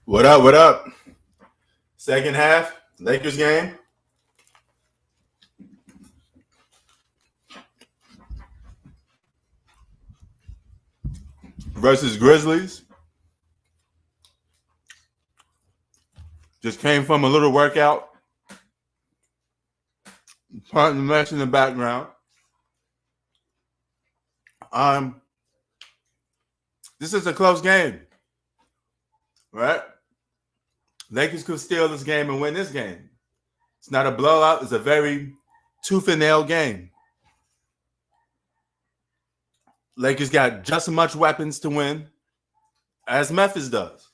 What up? What up? Second half, Lakers game. Versus Grizzlies. Just came from a little workout. Pardon the mess in the background. This is a close game, right? Lakers could steal this game and win this game. It's not a blowout. It's a very tooth and nail game. Lakers got just as much weapons to win as Memphis does.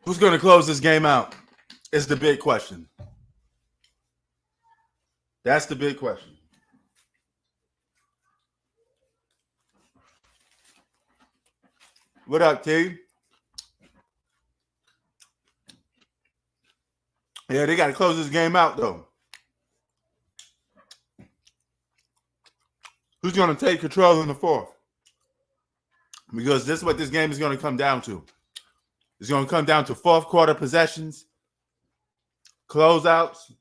Who's going to close this game out is the big question. That's the big question. What up, T? Yeah, they got to close this game out, though. Who's going to take control in the fourth? Because this is what this game is going to come down to. It's going to come down to fourth quarter possessions, closeouts,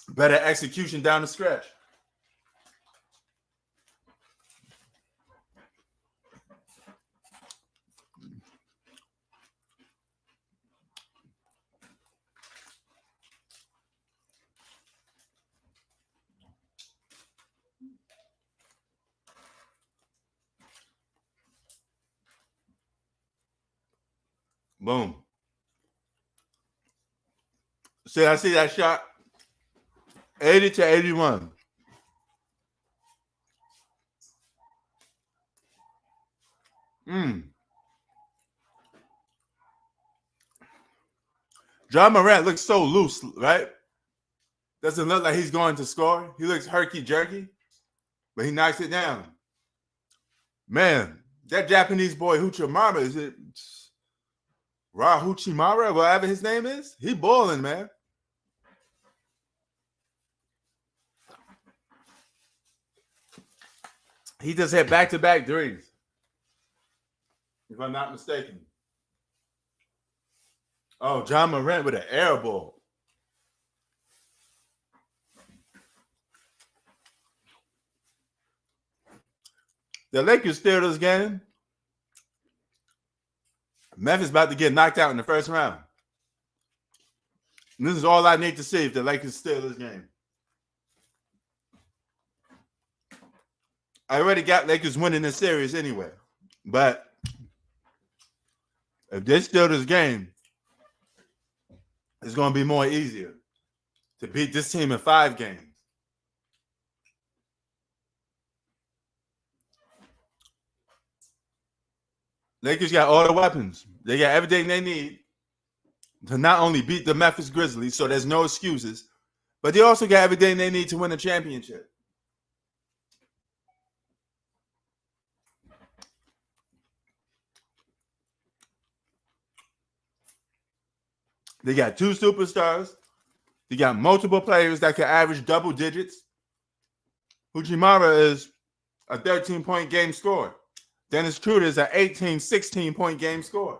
better execution down the stretch. Boom. See, I see that shot. 80 to 81. John Morant looks so loose, right? Doesn't look like he's going to score. He looks herky-jerky, but he knocks it down. Man, that Japanese boy, Huchimara, is it Huchimara, whatever his name is? He balling, man. He just had back-to-back threes, if I'm not mistaken. Oh, John Morant with an air ball. The Lakers steal this game. Memphis about to get knocked out in the first round. And this is all I need to see if the Lakers steal this game. I already got Lakers winning this series anyway. But if they steal this game, it's going to be more easier to beat this team in 5 games. Lakers got all the weapons. They got everything they need to not only beat the Memphis Grizzlies, so there's no excuses, but they also got everything they need to win a championship. They got 2 superstars. They got multiple players that can average double digits. Huchimara is a 13-point game scorer. Dennis Schroeder is an 18, 16-point game scorer.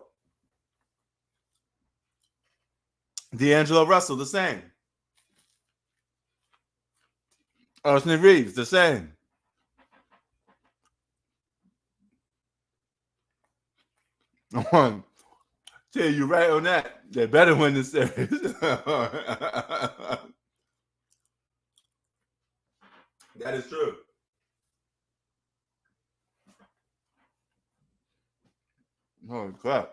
D'Angelo Russell, the same. Austin Reeves, the same. I want to tell you right on that. They better win this series. That is true. Holy crap.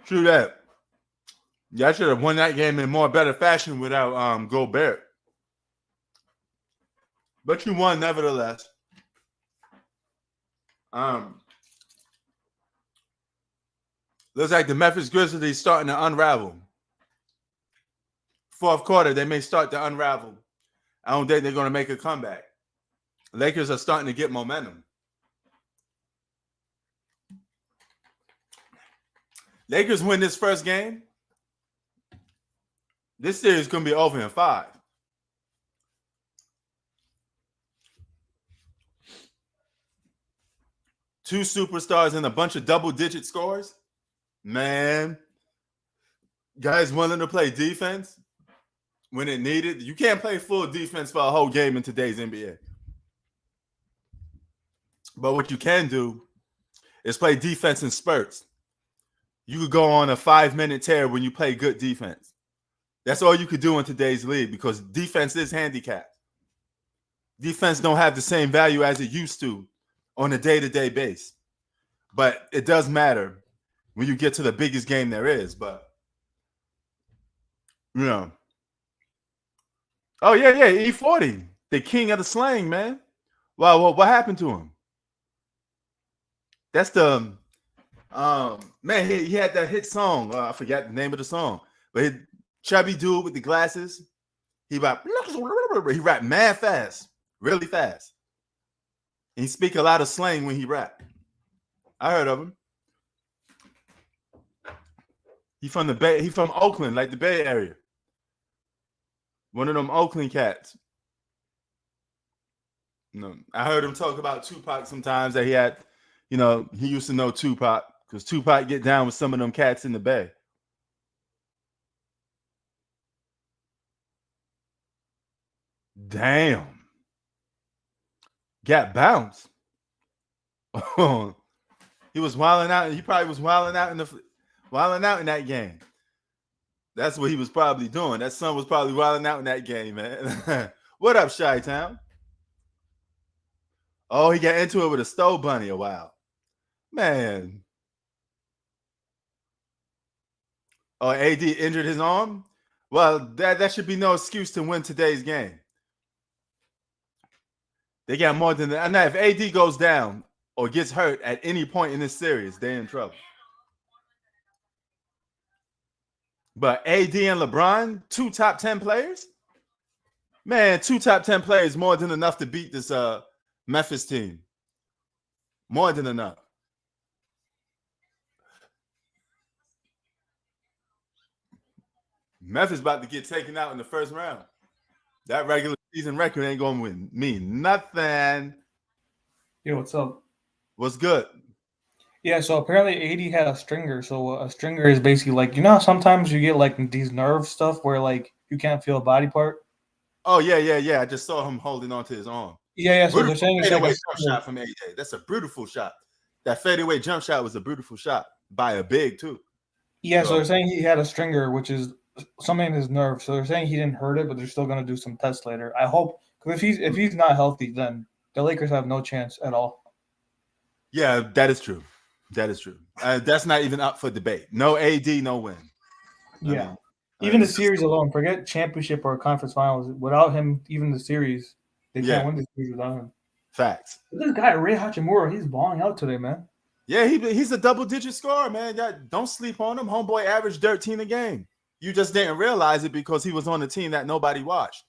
True that. Y'all should have won that game in more better fashion without Gobert. But you won nevertheless. Looks like the Memphis Grizzlies starting to unravel. fourth quarter, they may start to unravel. I don't think they're going to make a comeback. Lakers are starting to get momentum. Lakers win this first game. This series is going to be over in 5. Two superstars and a bunch of double-digit scores. Man, guys willing to play defense when it needed. You can't play full defense for a whole game in today's NBA. But what you can do is play defense in spurts. You could go on a 5-minute tear when you play good defense. That's all you could do in today's league because defense is handicapped. Defense don't have the same value as it used to on a day-to-day base. But it does matter when you get to the biggest game there is. But, you know. Oh, yeah, E40. The king of the slang, man. Wow, what happened to him? That's the man, he had that hit song. I forgot the name of the song. But chubby dude with the glasses, he rapped mad fast, really fast. And he speak a lot of slang when he rap. I heard of him. He from the Bay. He from Oakland, like the Bay Area. One of them Oakland cats. No, I heard him talk about Tupac sometimes. That he had, he used to know Tupac because Tupac get down with some of them cats in the Bay. Damn. Got bounced. He was wilding out. He probably was wilding out in that game. That's what he was probably doing. That son was probably wilding out in that game, man. What up, Chi-Town? Oh, he got into it with a stove bunny a while. Man. Oh, AD injured his arm? Well, that should be no excuse to win today's game. They got more than that. Now, if AD goes down or gets hurt at any point in this series, they're in trouble. But AD and LeBron, 2 top 10 players? Man, 2 top 10 players more than enough to beat this Memphis team. More than enough. Memphis about to get taken out in the first round. That regular season record ain't going to mean nothing. Yo, what's up? What's good? Yeah, so apparently AD had a stringer. So a stringer is basically like, how sometimes you get like these nerve stuff where like you can't feel a body part? Oh, yeah. I just saw him holding onto his arm. Yeah. So they're saying it's like a jump shot from AD. That's a beautiful shot. That fadeaway jump shot was a beautiful shot by a big too. Yeah, so they're saying he had a stringer, which is something in his nerve. So they're saying he didn't hurt it, but they're still going to do some tests later. I hope, because if he's not healthy, then the Lakers have no chance at all. Yeah, that is true. That's not even up for debate. No AD, no win. Yeah. Even the series alone, forget championship or conference finals. Without him, even the series, they can't win the series without him. Facts. This guy, Ray Hachimura, he's balling out today, man. Yeah, he's a double-digit scorer, man. Don't sleep on him. Homeboy averaged 13 a game. You just didn't realize it because he was on the team that nobody watched,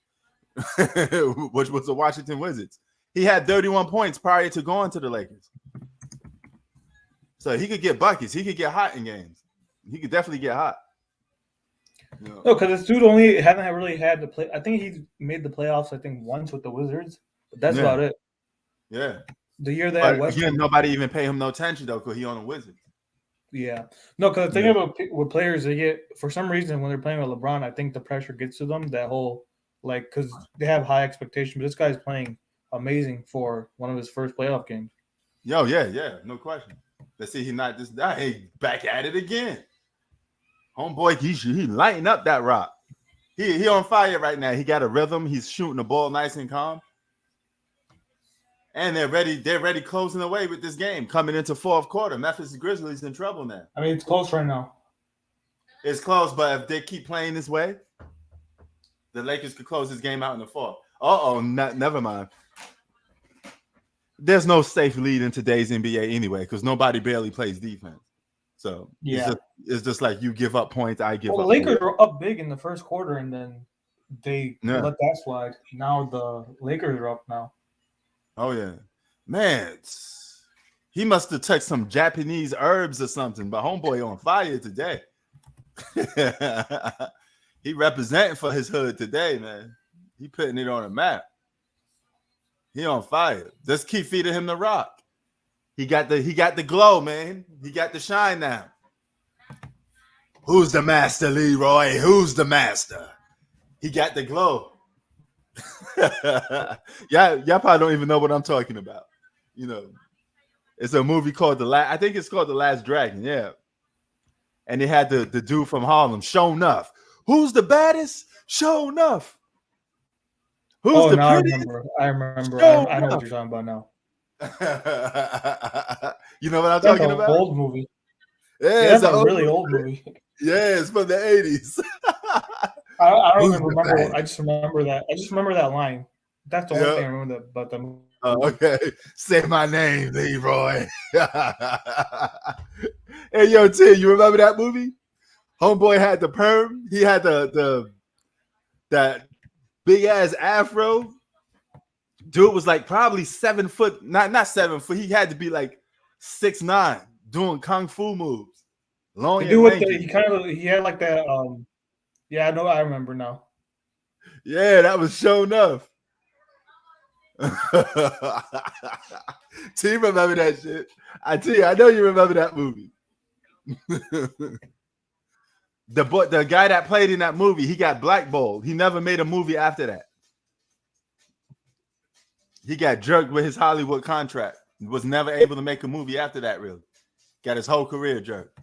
which was the Washington Wizards. He had 31 points prior to going to the Lakers. So he could get buckets. He could get hot in games. He could definitely get hot. No, because this dude only hasn't really had to play. I think he made the playoffs, once with the Wizards. But that's about it. Yeah. The year they had Westbrook. Nobody even pay him no attention, though, because he on the Wizards. Yeah. No, because the thing about with players, they get, for some reason, when they're playing with LeBron, I think the pressure gets to them. That whole, because they have high expectations. But this guy's playing amazing for one of his first playoff games. Yo, yeah. No question. Let's see, he not this guy. Hey, back at it again. Homeboy, he lighting up that rock. He on fire right now. He got a rhythm. He's shooting the ball nice and calm. And they're ready closing away with this game. Coming into fourth quarter. Memphis Grizzlies in trouble now. I mean, it's close right now. It's close, but if they keep playing this way, the Lakers could close this game out in the fourth. Never mind. There's no safe lead in today's NBA anyway, because nobody barely plays defense. So Yeah. it's just like you give up points, I give Well, the up Lakers points. were up big in the first quarter, and then they Yeah. let that slide. Now the Lakers are up now. Oh yeah, man. He must have took some Japanese herbs or something. But homeboy on fire today. He representing for his hood today, man. He putting it on a map. He on fire. Just keep feeding him the rock. He got the glow, man. He got the shine now. Who's the master, Leroy? Who's the master? He got the glow. Y'all probably don't even know what I'm talking about. You know, it's a movie called I think it's called The Last Dragon. Yeah, and they had the dude from Harlem, Show Enough. Who's the baddest? Show Enough. Who's the prettiest? I remember. Show I know what Enough. you're talking about now. You know what I'm That's talking an about? old movie. Yeah, That's a really old movie. Yeah, it's from the 80s. I don't even remember. I just remember that. I just remember that line. That's the only thing I remember about the movie. Okay. Say my name, Leroy. Hey, yo, T, you remember that movie? Homeboy had the perm. He had that big ass afro. Dude was like probably 7 foot, not 7 foot. He had to be like 6'9", doing kung fu moves. Long and lanky. He had like that. Yeah, I know. I remember now. Yeah, that was Show Enough. T, remember that shit? I know you remember that movie. The guy that played in that movie, he got blackballed. He never made a movie after that. He got jerked with his Hollywood contract. Was never able to make a movie after that, really. Got his whole career jerked.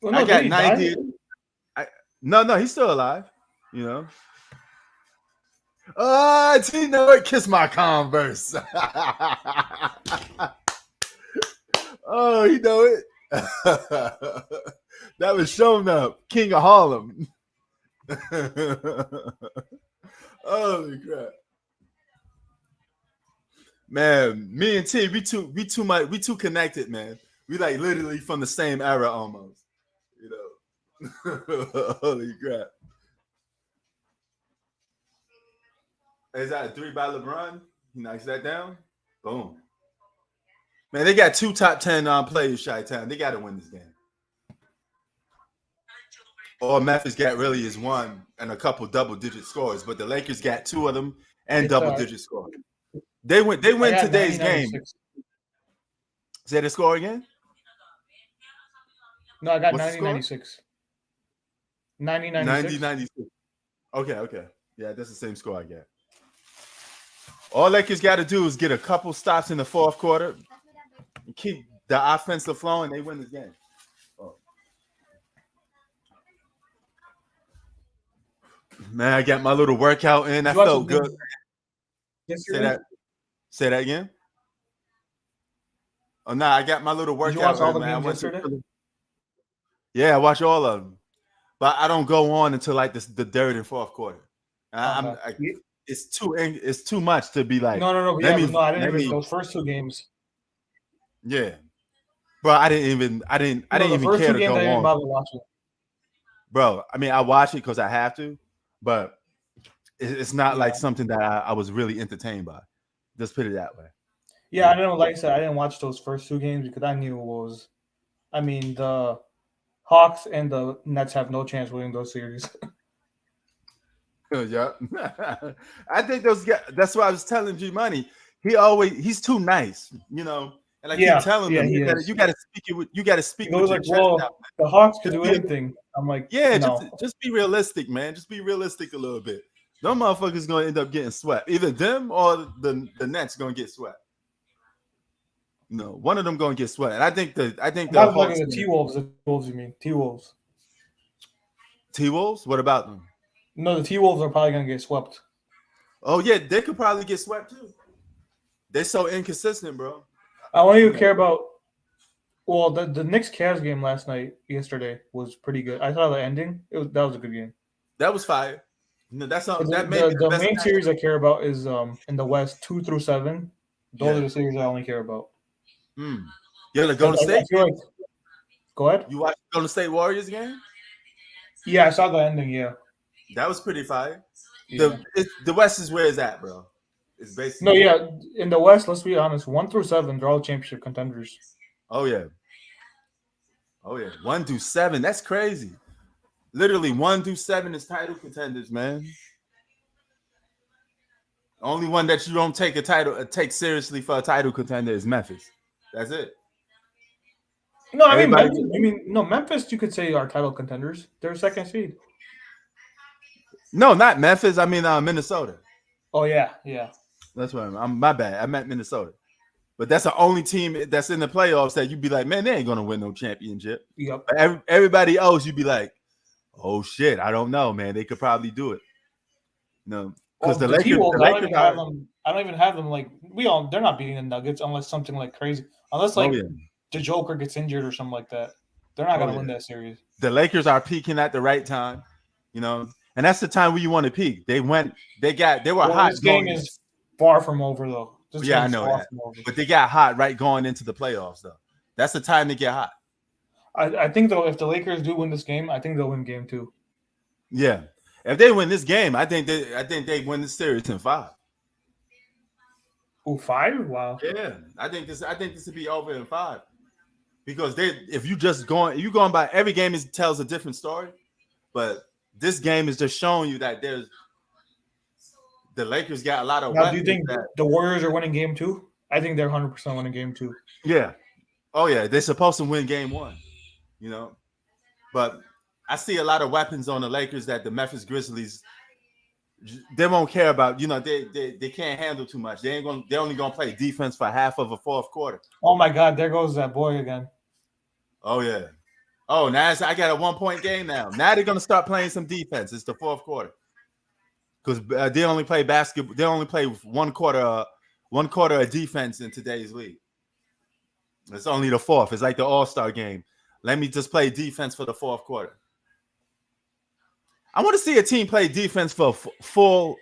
Well, no, I got 90. No, he's still alive. You know. Oh, T, know it. Kiss my Converse. Oh, he know it. That was Shown Up, King of Harlem. Holy crap. Man, me and T, we too connected, man. We like literally from the same era almost. You know. Holy crap. Is that a 3 by LeBron? He knocks that down. Boom. Man, they got 2 top 10 players, Chi-Town. They got to win this game. All Memphis got really is 1 and a couple double-digit scores, but the Lakers got 2 of them and double-digit scores. They win today's game. Say the score again? No, I got 90-96. 90-96. 90-96. Okay. Yeah, that's the same score I got. All Lakers got to do is get a couple stops in the fourth quarter, and keep the offensive flow, and they win this game. Oh. Man, I got my little workout in. I felt good. Say that again. Oh, nah, I got my little workout in, man. Yeah, I watch all of them. But I don't go on until like the third and fourth quarter. It's too much to be like. No. I didn't even those first 2 games. Yeah, bro, I didn't even care to go on. Bother watching. Bro, I mean, I watch it because I have to, but it's not like something that I was really entertained by. Just put it that way. Yeah, I didn't like I said. I didn't watch those first 2 games because I knew it was. I mean, the Hawks and the Nets have no chance winning those series. Yeah, I think those guys. That's why I was telling G Money. He's too nice, you know. And I keep telling him, you got to speak it. You got to speak. It was like, well, the Hawks can do anything. I'm like, yeah, just be realistic, man. Just be realistic a little bit. Them motherfuckers gonna end up getting swept. Either them or the Nets gonna get swept. No, one of them gonna get swept. And I think the Hawks. The T-Wolves. The Wolves, you mean T-Wolves? T-Wolves? What about them? No, the T-Wolves are probably gonna get swept. Oh yeah, they could probably get swept too. They're so inconsistent, bro. I don't even care about. Well, the Knicks Cavs game yesterday was pretty good. I saw the ending. That was a good game. That was fire. No, that's not that the main series I care about is in the West 2 through 7. Those are the series I only care about. Yeah, the Golden State. Go ahead. You watched the Golden State Warriors game? Yeah, I saw the ending. Yeah. That was pretty fire. Yeah. The West is where it's at, bro. It's basically No, yeah. In the West, let's be honest, 1 through 7, they're all championship contenders. Oh yeah. 1 through 7. That's crazy. Literally 1 through 7 is title contenders, man. Only one that you don't take seriously for a title contender is Memphis. That's it. No, I mean Everybody- Memphis. Memphis. You could say are title contenders. They're second seed. No, not Memphis. I mean Minnesota. Oh yeah, yeah. That's what I'm. My bad. I meant Minnesota. But that's the only team that's in the playoffs that you'd be like, man, they ain't gonna win no championship. Yep. But everybody else, you'd be like, oh shit, I don't know, man. They could probably do it. No, because the Lakers. T-Wolves, I don't even have them like they're not beating the Nuggets unless something like crazy. Unless the Joker gets injured or something like that. They're not gonna win that series. The Lakers are peaking at the right time, and that's the time where you want to peak. They were hot. This game is far from over though. I know that. But they got hot right going into the playoffs though. That's the time to get hot. I think though, if the Lakers do win this game, I think they'll win game 2. Yeah. If they win this game, I think they win the series in 5. Oh, 5? Wow. Yeah. I think this will be over in 5. Because if you going by every game tells a different story, but this game is just showing you that the Lakers got a lot of now, do you think the Warriors are winning game 2? I think they're 100% winning game 2. Yeah. Oh yeah, they're supposed to win game 1, But I see a lot of weapons on the Lakers that the Memphis Grizzlies they won't care about. They can't handle too much. They're only gonna play defense for half of a fourth quarter. Oh my God, there goes that boy again. Oh yeah. Oh, now I got a 1-point game now. Now they're gonna start playing some defense. It's the fourth quarter because they only play basketball. They only play one quarter of defense in today's league. It's only the fourth. It's like the All-Star game. Let me just play defense for the fourth quarter. I want to see a team play defense for full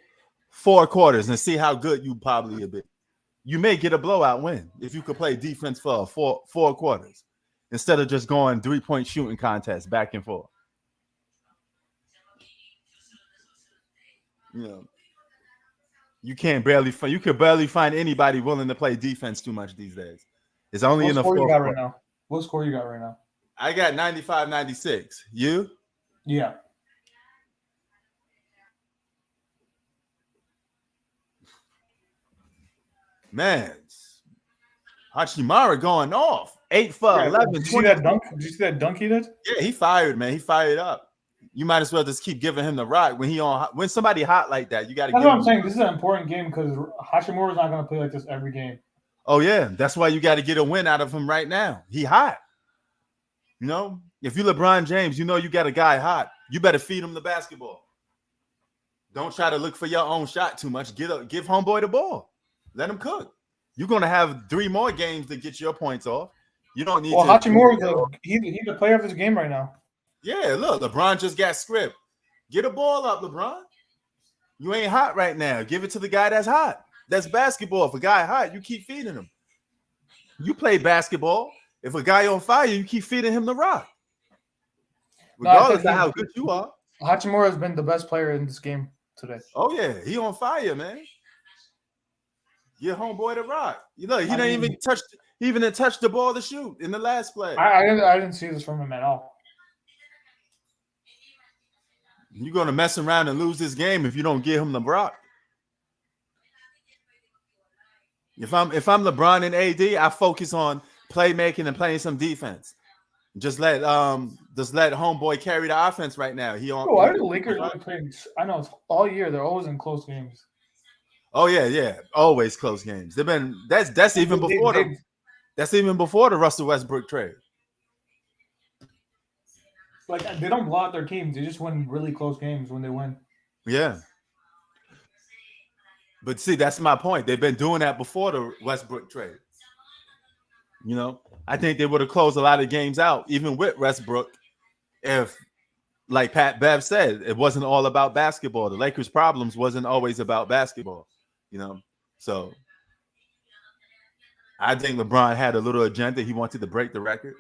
4 quarters and see how good you probably will be. You may get a blowout win if you could play defense for 4 quarters instead of just going 3-point shooting contests back and forth. You could barely find anybody willing to play defense too much these days. It's only in the fourth quarter. Right now? What score you got right now? I got 95-96. You? Yeah. Man, Hachimura going off. 8 for 11. Did you see that dunk? Did you see that dunk he did? Yeah, he fired, man. He fired up. You might as well just keep giving him the rock when somebody hot like that. You got to. That's what I'm saying. This is an important game because Hachimura is not going to play like this every game. Oh yeah, that's why you got to get a win out of him right now. He hot. If you LeBron James, you got a guy hot. You better feed him the basketball. Don't try to look for your own shot too much. Give homeboy the ball. Let him cook. You're gonna have 3 more games to get your points off. You don't need. Well, Hachimura, he's the player of this game right now. Yeah, look, LeBron just got script. Get a ball up, LeBron. You ain't hot right now. Give it to the guy that's hot. That's basketball. If a guy hot, you keep feeding him. You play basketball. If a guy on fire, you keep feeding him the rock. Regardless of how good you are. Hachimura has been the best player in this game today. Oh yeah, he on fire, man. Your homeboy the rock. He didn't even touch. He even didn't touch the ball to shoot in the last play. I didn't see this from him at all. You're gonna mess around and lose this game if you don't give him the rock. If I'm LeBron and AD, I focus on playmaking and playing some defense. Just let homeboy carry the offense right now. Why are the Lakers really playing? I know it's all year. They're always in close games. Oh yeah, always close games. They've been that's even before the Russell Westbrook trade. Like they don't blow out their teams; they just win really close games when they win. Yeah. But see, that's my point. They've been doing that before the Westbrook trade. I think they would have closed a lot of games out, even with Westbrook, if, like Pat Bev said, it wasn't all about basketball. The Lakers' problems wasn't always about basketball, So I think LeBron had a little agenda. He wanted to break the record.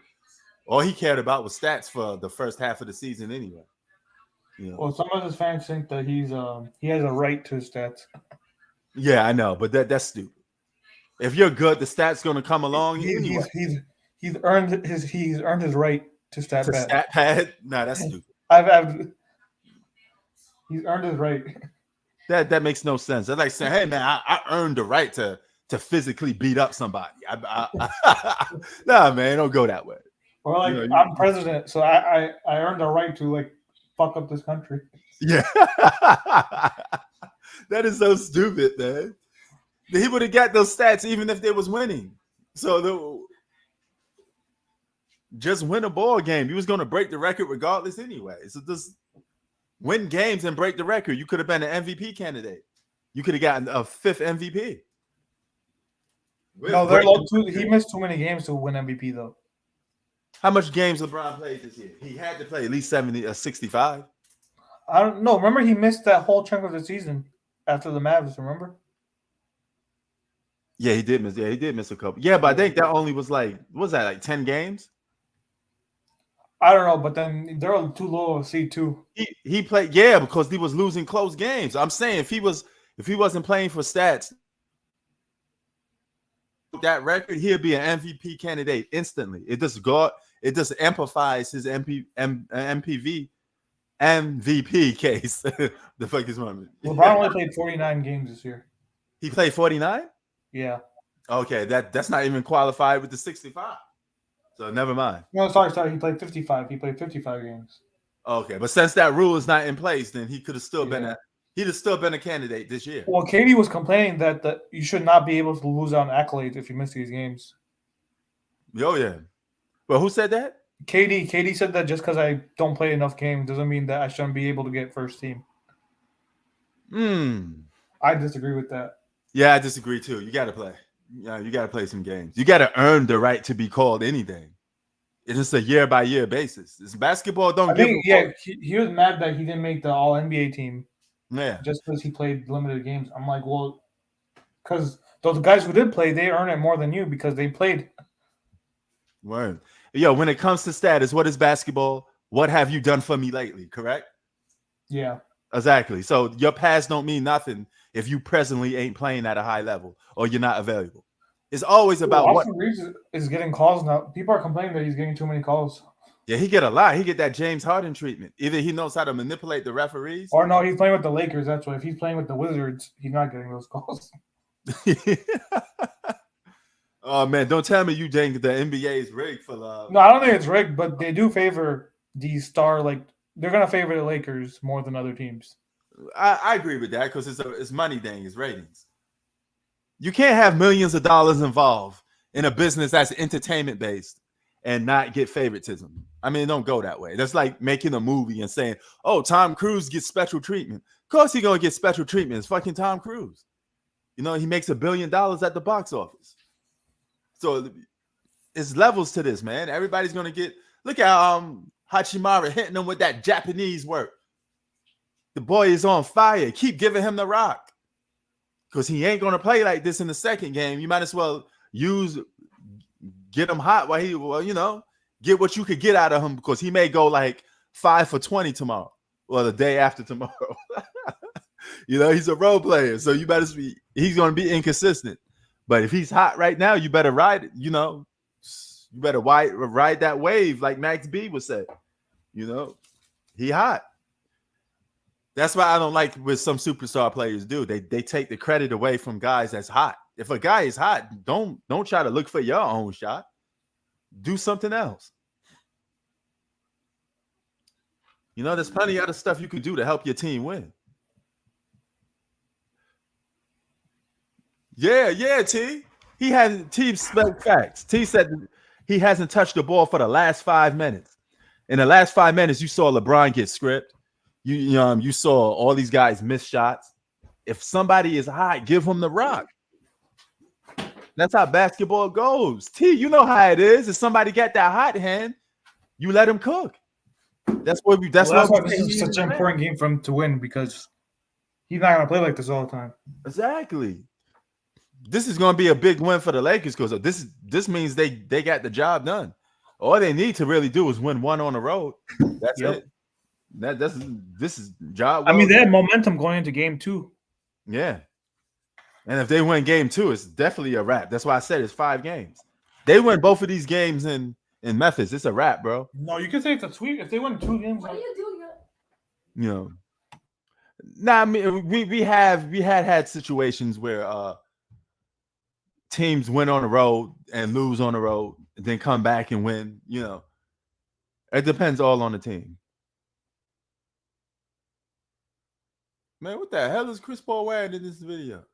All he cared about was stats for the first half of the season anyway. You know? Well, some of his fans think that he has a right to his stats. Yeah, I know, but that's stupid. If you're good, the stats going to come along anyway. He's earned his right to stat pad. Stat pad? Nah, that's stupid. He's earned his right. That makes no sense. That's like saying, "Hey, man, I earned the right to physically beat up somebody." Nah, man, don't go that way. Or like, I'm president, so I earned the right to like fuck up this country. Yeah, that is so stupid, man. He would have got those stats even if they was winning. So just win a ball game. He was going to break the record regardless anyway. So just win games and break the record. You could have been an MVP candidate. You could have gotten a 5th MVP. No, he missed too many games to win MVP though. How much games LeBron played this year? He had to play at least 70 or 65. I don't know. Remember, he missed that whole chunk of the season after the Mavs. Remember? Yeah, he did miss. Yeah, he did miss a couple. Yeah, but I think that only was like, what was that, like 10 games? I don't know, but then they're too low of seed too. He played, yeah, because he was losing close games. I'm saying if he wasn't playing for stats, that record, he'd be an MVP candidate instantly. It just amplifies his MVP case. The fuck is wrong? LeBron only played 49 games this year. He played 49? Yeah. Okay, that's not even qualified with the 65. So never mind. No, sorry. He played 55. He played 55 games. Okay, but since that rule is not in place, then he could have still been a candidate this year. Well, Katie was complaining that you should not be able to lose out on accolades if you miss these games. Oh yeah. But who said that? Katie said that just because I don't play enough games doesn't mean that I shouldn't be able to get first team. I disagree with that. Yeah, I disagree too. You got to play. Yeah, you got to play some games. You got to earn the right to be called anything. It's just a year-by-year basis. It's basketball. He was mad that he didn't make the All-NBA team. Yeah, just because he played limited games. I'm like, well, because those guys who did play, they earn it more than you because they played. Word. Yo, when it comes to status, what is basketball? What have you done for me lately? Correct? Yeah. Exactly. So your past don't mean nothing if you presently ain't playing at a high level or you're not available. It's always about Austin Reeves is getting calls now. People are complaining that he's getting too many calls. Yeah, he get a lot. He get that James Harden treatment. Either he knows how to manipulate the referees, or no, he's playing with the Lakers. That's why. If he's playing with the Wizards, he's not getting those calls. Oh man, don't tell me you think the NBA is rigged for love. No, I don't think it's rigged, but they do favor these they're gonna favor the Lakers more than other teams. I agree with that because it's money thing, it's ratings. You can't have millions of dollars involved in a business that's entertainment based and not get favoritism. I mean, it don't go that way. That's like making a movie and saying, "Oh, Tom Cruise gets special treatment." Of course, he's gonna get special treatment. It's fucking Tom Cruise. You know, he makes $1 billion at the box office. So it's levels to this, man. Everybody's gonna get. Look at Hachimura hitting him with that Japanese work. The boy is on fire. Keep giving him the rock because he ain't gonna play like this in the second game. You might as well get him hot while get what you could get out of him because he may go like 5 for 20 tomorrow or the day after tomorrow. He's a role player, so he's gonna be inconsistent. But if he's hot right now, you better ride it. You better ride that wave, like Max B would say. He hot. That's why I don't like what some superstar players do. They take the credit away from guys that's hot. If a guy is hot, don't try to look for your own shot. Do something else. There's plenty of other stuff you can do to help your team win. Yeah, T. T spoke facts. T said he hasn't touched the ball for the last 5 minutes. In the last 5 minutes, you saw LeBron get script. You saw all these guys miss shots. If somebody is hot, give him the rock. That's how basketball goes. T, you know how it is. If somebody got that hot hand, you let him cook. That's why this is such an important game for him to win because he's not gonna play like this all the time. Exactly. This is gonna be a big win for the Lakers because this means they got the job done. All they need to really do is win one on the road. That's Yep. it. This is job. I mean, well they done. had momentum going into game 2. Yeah. And if they win game 2, it's definitely a wrap. That's why I said it's 5 games. They win both of these games in Memphis. It's a wrap, bro. No, you can say it's a sweep if they win 2 games. What are you doing? You know. Nah, I mean we had situations where teams win on the road and lose on the road, then come back and win. You know, it depends all on the team. Man, what the hell is Chris Paul wearing in this video?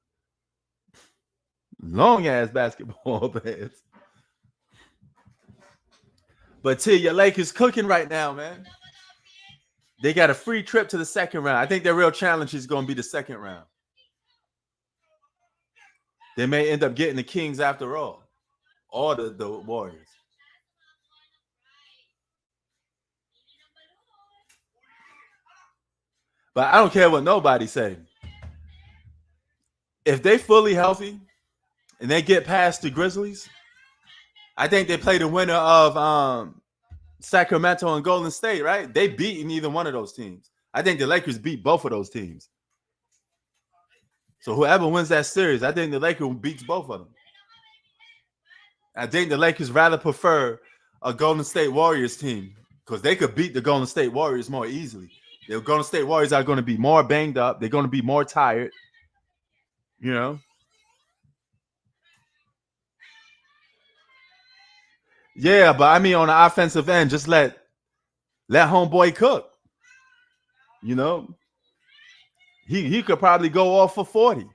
Long ass basketball pants. But T, your Lakers cooking right now, man. They got a free trip to the second round. I think their real challenge is going to be the second round. They may end up getting the Kings after all, or the Warriors. But I don't care what nobody say. If they fully healthy and they get past the Grizzlies, I think they play the winner of Sacramento and Golden State, right? They beaten either one of those teams. I think the Lakers beat both of those teams. So whoever wins that series, I think the Lakers beats both of them. I think the Lakers rather prefer a Golden State Warriors team because they could beat the Golden State Warriors more easily. The Golden State Warriors are going to be more banged up. They're going to be more tired. You know? Yeah, but I mean on the offensive end, just let homeboy cook. You know? He could probably go off for 40.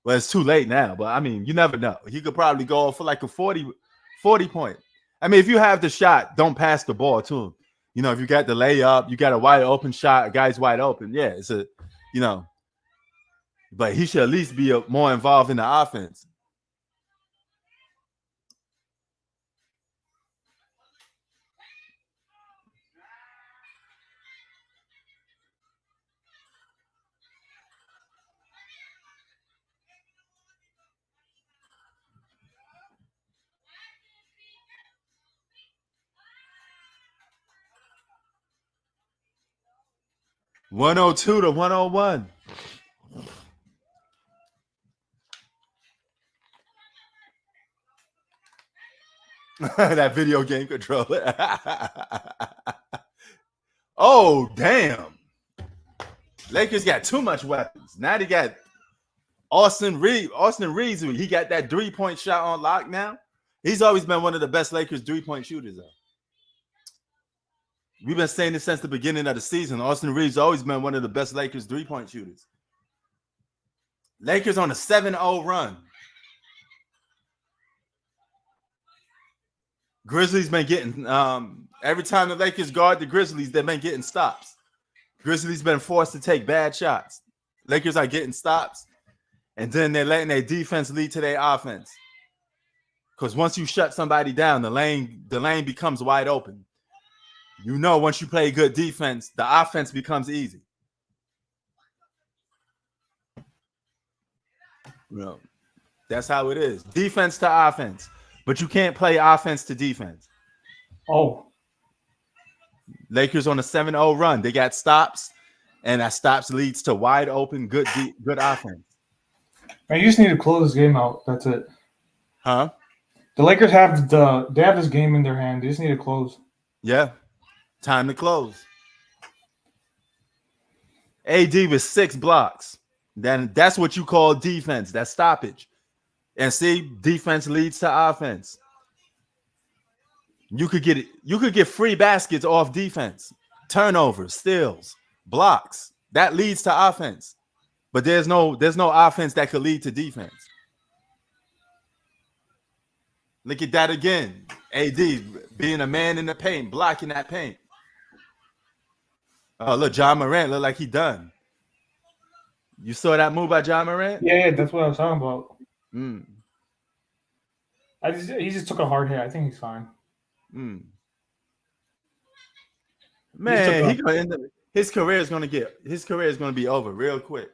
Well, it's too late now, but I mean, you never know. He could probably go off for like a 40 point. I mean, if you have the shot, don't pass the ball to him. You know, if you got the layup, you got a wide open shot, a guy's wide open. Yeah, it's a, you know, but he should at least be more involved in the offense. (102 to 101). That video game controller. Oh, damn. Lakers got too much weapons. Now they got Austin Reeves. He got that 3-point shot on lock now. He's always been one of the best Lakers 3-point shooters, though. We've been saying this since the beginning of the season. Austin Reeves always been one of the best Lakers 3-point shooters. Lakers on a 7-0 run. Grizzlies been getting every time the Lakers guard the Grizzlies, they've been getting stops. Grizzlies been forced to take bad shots. Lakers are getting stops, and then they're letting their defense lead to their offense. Because once you shut somebody down, the lane becomes wide open. You know, once you play good defense, the offense becomes easy. You know, that's how it is. Defense to offense. But you can't play offense to defense. Oh. Lakers on a 7-0 run. They got stops, and that stops leads to wide open, good offense. Man, you just need to close this game out. That's it. Huh? The Lakers have this game in their hand. They just need to close. Yeah. Time to close. AD with 6 blocks. Then that's what you call defense. That's stoppage. And see, defense leads to offense. You could get free baskets off defense, turnovers, steals, blocks. That leads to offense. But there's no offense that could lead to defense. Look at that again. AD being a man in the paint, blocking that paint. Oh, look, John Morant look like he done. You saw that move by John Morant? Yeah, that's what I was talking about. Mm. He just took a hard hit. I think he's fine. Mm. Man, his career is going to be over real quick.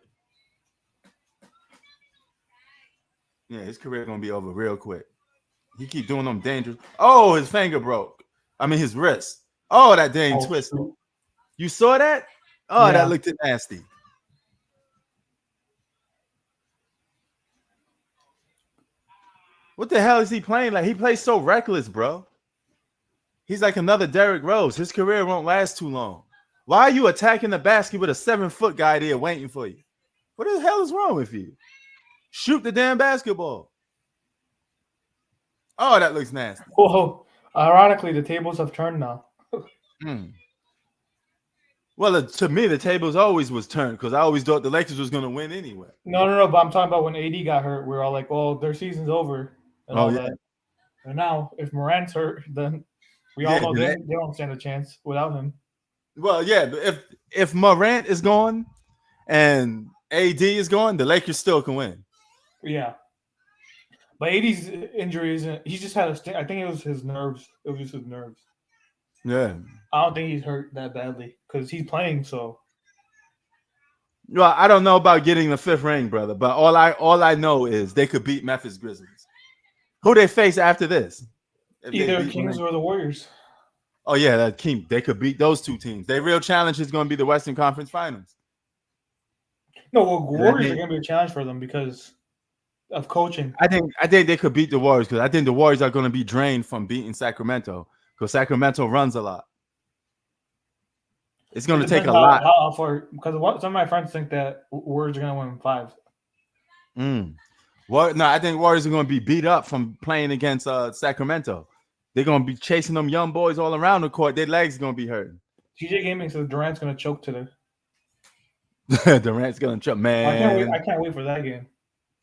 Yeah, his career is going to be over real quick. He keep doing them dangerous. Oh, his finger broke. I mean, his wrist. Oh, that dang twist. Shoot. You saw that? Oh, Yeah. that looked nasty. What the hell is he playing like? He plays so reckless, bro. He's like another Derrick Rose. His career won't last too long. Why are you attacking the basket with a 7-foot guy there waiting for you? What the hell is wrong with you? Shoot the damn basketball. Oh, that looks nasty. Whoa. Ironically, the tables have turned now. Well, to me, the tables always was turned because I always thought the Lakers was going to win anyway. No. But I'm talking about when AD got hurt. We were all like, "Well, their season's over." And all that. And now, if Morant's hurt, then we all know they don't stand a chance without him. Well, yeah, but if Morant is gone and AD is gone, the Lakers still can win. Yeah. But AD's injury isn't. He just had a. I think it was his nerves. It was just his nerves. Yeah. I don't think he's hurt that badly because he's playing. So. Well, I don't know about getting the 5th ring, brother, but all I know is they could beat Memphis Grizzlies. Who they face after this? Either Kings or the Warriors. Oh yeah, that King. They could beat those two teams. Their real challenge is going to be the Western Conference Finals. No, well, Warriors are going to be a challenge for them because of coaching. I think they could beat the Warriors because I think the Warriors are going to be drained from beating Sacramento because Sacramento runs a lot. It's going to take a lot. Because some of my friends think that Warriors are going to win 5. Well, no, I think Warriors are going to be beat up from playing against Sacramento. They're going to be chasing them young boys all around the court. Their legs are going to be hurting. TJ Gaming says Durant's going to choke today. Durant's going to choke, man. I can't wait for that game.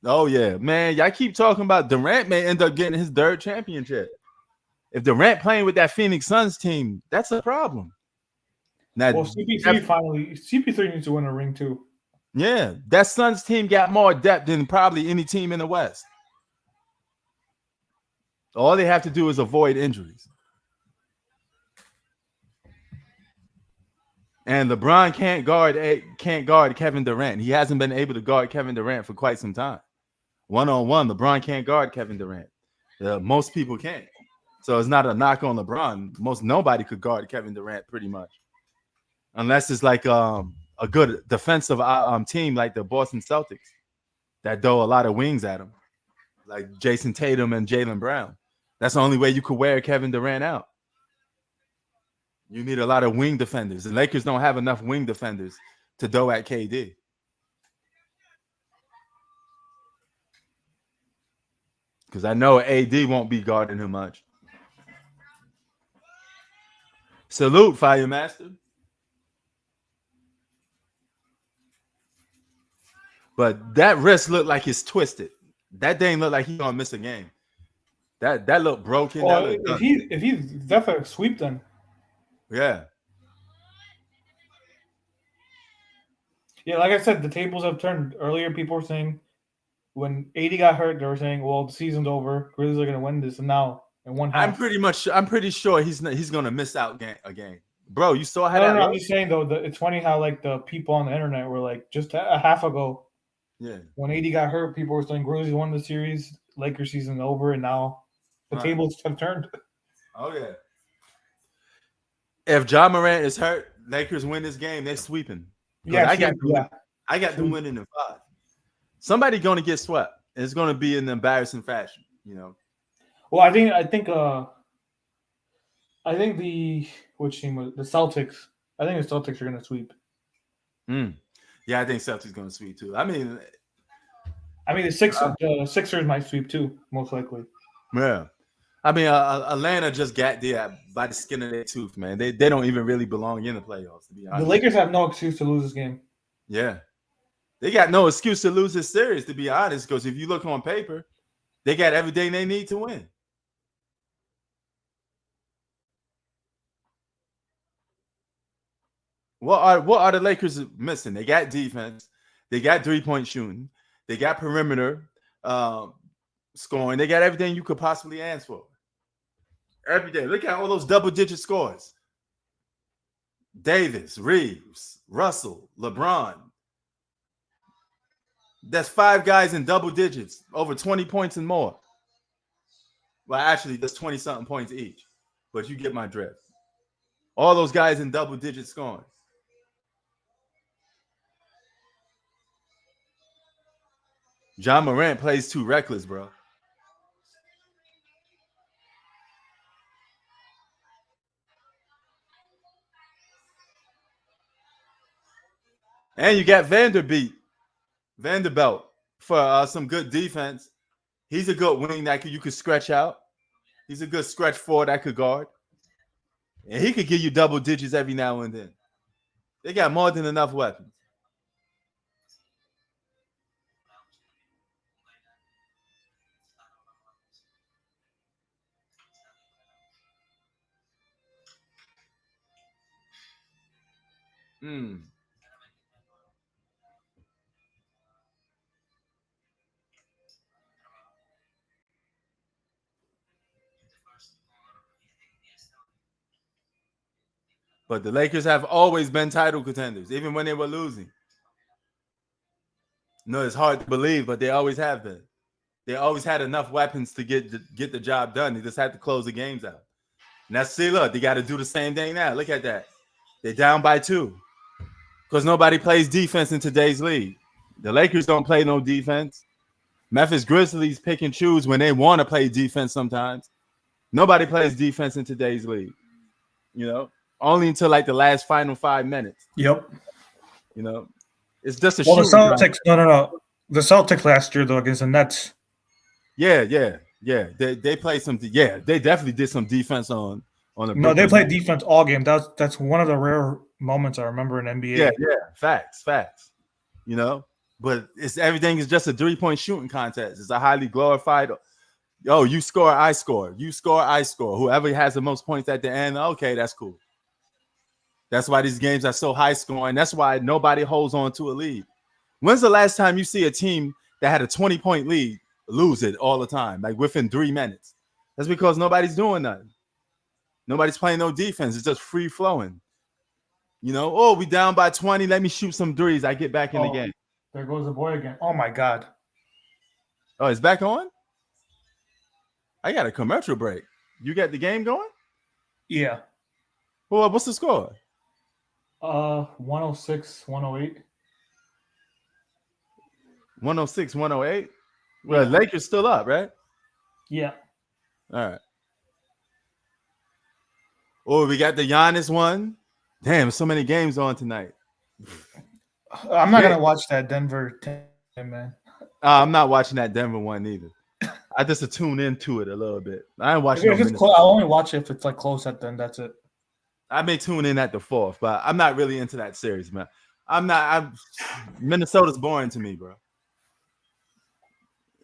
Oh, yeah, man. Y'all keep talking about Durant may end up getting his 3rd championship. If Durant playing with that Phoenix Suns team, that's a problem. Now, well, CP3 needs to win a ring too. Yeah, that Suns team got more depth than probably any team in the West. All they have to do is avoid injuries. And LeBron can't guard Kevin Durant. He hasn't been able to guard Kevin Durant for quite some time. 1-on-1, LeBron can't guard Kevin Durant. Most people can't. So it's not a knock on LeBron. Nobody could guard Kevin Durant pretty much. Unless it's like a good defensive team like the Boston Celtics that throw a lot of wings at him, like Jason Tatum and Jaylen Brown. That's the only way you could wear Kevin Durant out. You need a lot of wing defenders. The Lakers don't have enough wing defenders to throw at KD. Because I know AD won't be guarding him much. Salute, Fire Master. But that wrist looked like it's twisted. That thing looked like he's gonna miss a game. That looked broken. Well, if he's definitely a sweep, then yeah. Yeah, like I said, the tables have turned. Earlier, people were saying when AD got hurt, they were saying, "Well, the season's over. Grizzlies are gonna win this." And now, in one half, I'm pretty sure he's gonna miss out a game. Bro, you saw how I'm just saying though. It's funny how like the people on the internet were like, just a half ago. Yeah. When AD got hurt, people were saying Grizzlies won the series, Lakers season over, and now the tables have turned. Oh yeah. If Ja Morant is hurt, Lakers win this game, they're sweeping. Yeah, I got them winning in 5. Somebody gonna get swept. And it's gonna be in an embarrassing fashion, you know. Well, I think which team was the Celtics? I think the Celtics are gonna sweep. Yeah, I think Celtics gonna sweep too. I mean the Sixers might sweep too, most likely. Yeah. I mean, Atlanta just got there by the skin of their tooth, man. They don't even really belong in the playoffs, to be honest. The Lakers have no excuse to lose this game. Yeah. They got no excuse to lose this series, to be honest, because if you look on paper, they got everything they need to win. What are the Lakers missing? They got defense. They got 3-point shooting. They got perimeter scoring. They got everything you could possibly ask for. Every day. Look at all those double-digit scores. Davis, Reeves, Russell, LeBron. That's 5 guys in double digits, over 20 points and more. Well, actually, that's 20-something points each. but you get my drift. All those guys in double-digit scoring. John Morant plays too reckless, bro. And you got Vanderbilt for some good defense. He's a good wing that you could stretch out. He's a good stretch forward that could guard. And he could give you double digits every now and then. They got more than enough weapons. But the Lakers have always been title contenders, even when they were losing. No, it's hard to believe, but they always have been. They always had enough weapons to get the job done. They just had to close the games out. And that's, see, look, they got to do the same thing now. Look at that. They're down by 2 because nobody plays defense in today's league. The Lakers don't play no defense. Memphis Grizzlies pick and choose when they want to play defense sometimes. Nobody plays defense in today's league, only until like the last final 5 minutes. Yep. It's just a the Celtics. No. The Celtics last year, though, against the Nets. Yeah. They played some. Yeah, they definitely did some defense on the. No, they played defense all game. That's one of the rare moments I remember in NBA. Yeah. Facts. But everything is just a 3-point shooting contest. It's a highly glorified. Oh, you score, I score. You score, I score. Whoever has the most points at the end, okay, that's cool. That's why these games are so high scoring. That's why nobody holds on to a lead. When's the last time you see a team that had a 20-point lead lose it all the time, like within 3 minutes? That's because nobody's doing nothing. Nobody's playing no defense. It's just free flowing. We down by 20. Let me shoot some threes. I get back in the game. There goes the boy again. Oh, my God. Oh, it's back on? I got a commercial break. You got the game going? Yeah. Well, what's the score? 106, 108. 106, 108? Well, Yeah. Lakers still up, right? Yeah. All right. Oh, we got the Giannis one. Damn, so many games on tonight. I'm not going to watch that Denver team, man. I'm not watching that Denver one either. I just tune into it a little bit. I ain't watching. I'll only watch it if it's like close at the end. That's it. I may tune in at the 4th, but I'm not really into that series, man. Minnesota's boring to me, bro.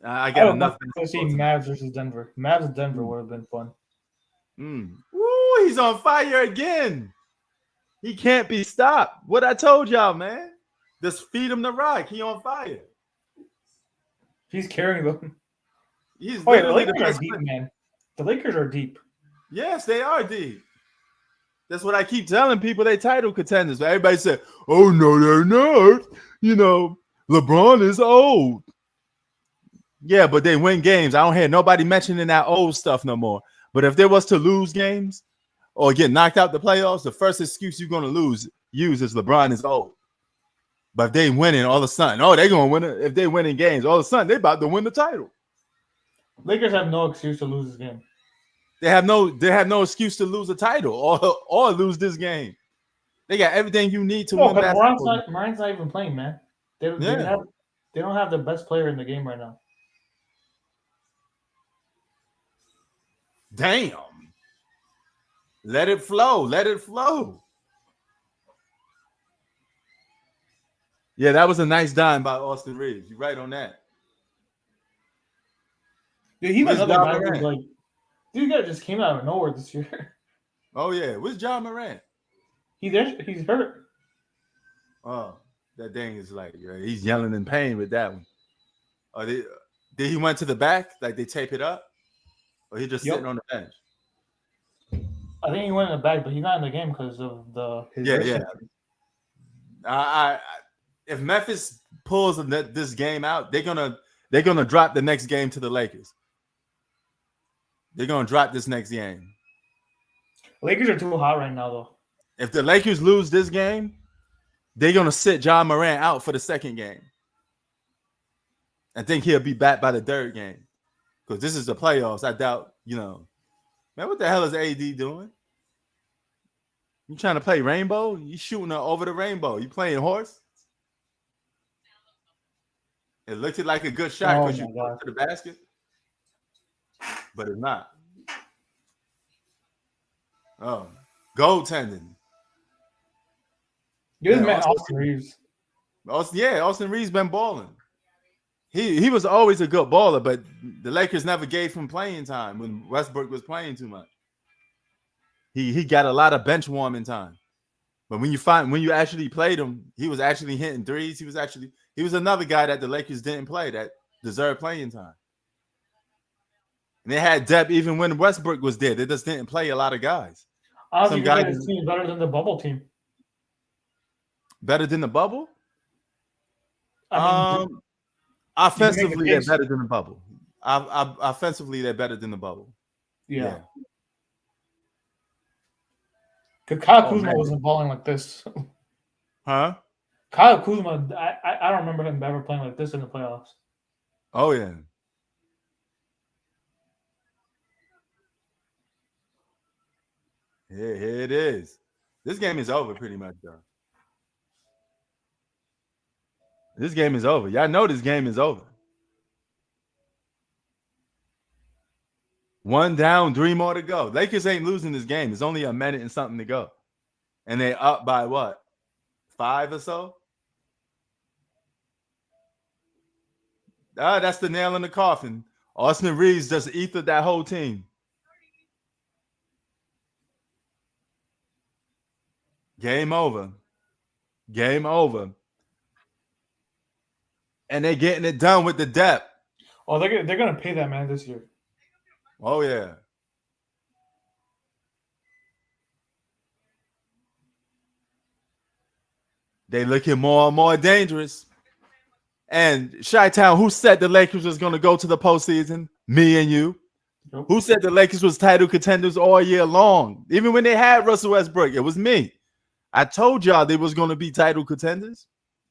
I got enough. I see Mavs versus Denver. Mavs and Denver would have been fun. Woo, he's on fire again. He can't be stopped. What I told y'all, man. Just feed him the rock. He on fire. He's carrying them. He's the Lakers are deep, man. The Lakers are deep. Yes, they are deep. That's what I keep telling people. They title contenders. But everybody said, "Oh no, they're not." LeBron is old. Yeah, but they win games. I don't hear nobody mentioning that old stuff no more. But if there was to lose games or get knocked out the playoffs, the first excuse you're going to use is LeBron is old. But if they winning all of a sudden, they're going to win it. If they winning games, all of a sudden they're about to win the title. Lakers have no excuse to lose this game. They have no excuse to lose a title or lose this game. They got everything you need to win basketball. Morant's not even playing, man. They don't have the best player in the game right now. Damn. Let it flow. Let it flow. Yeah, that was a nice dime by Austin Reeves. You're right on that. Dude, he was another guy who's like, dude, that just came out of nowhere this year. Oh, yeah. Where's John Morant? He's hurt. Oh, that thing is like, he's yelling in pain with that one. Did he went to the back? Like they tape it up? Or he just sitting on the bench? I think he went in the back, but he's not in the game because of his wrist. If Memphis pulls this game out, they're gonna drop the next game to the Lakers. They're gonna drop this next game. Lakers are too hot right now, though. If the Lakers lose this game, they're gonna sit John Morant out for the second game. I think he'll be back by the third game because this is the playoffs. I doubt, man. What the hell is AD doing? You trying to play rainbow? You shooting over the rainbow? You playing horse? It looked like a good shot because you got to the basket, but it's not. Oh, goaltending. You just met Austin Reeves. Austin Reeves been balling. He was always a good baller, but the Lakers never gave him playing time when Westbrook was playing too much. He got a lot of bench warming time. But when you actually played him, he was actually hitting threes. He was another guy that the Lakers didn't play that deserved playing time. And they had depth even when Westbrook was there. They just didn't play a lot of guys. I think this team is better than the bubble team. Better than the bubble? I mean, offensively, they're better than the bubble. Offensively, they're better than the bubble. Yeah. Because Kyle Kuzma wasn't balling like this. Huh? Kyle Kuzma, I don't remember him ever playing like this in the playoffs. Oh, yeah. Here it is. This game is over pretty much, though. This game is over. Y'all know this game is over. 1 down, 3 more to go. Lakers ain't losing this game. It's only a minute and something to go. And they up by what? 5 or so? That's the nail in the coffin. Austin Reeves just ethered that whole team. Game over. Game over. And they're getting it done with the depth. Oh, they're going to pay that man this year. Oh, yeah. They looking more and more dangerous. And Chi-Town, who said the Lakers was going to go to the postseason? Me and you. Nope. Who said the Lakers was title contenders all year long? Even when they had Russell Westbrook, it was me. I told y'all they was going to be title contenders.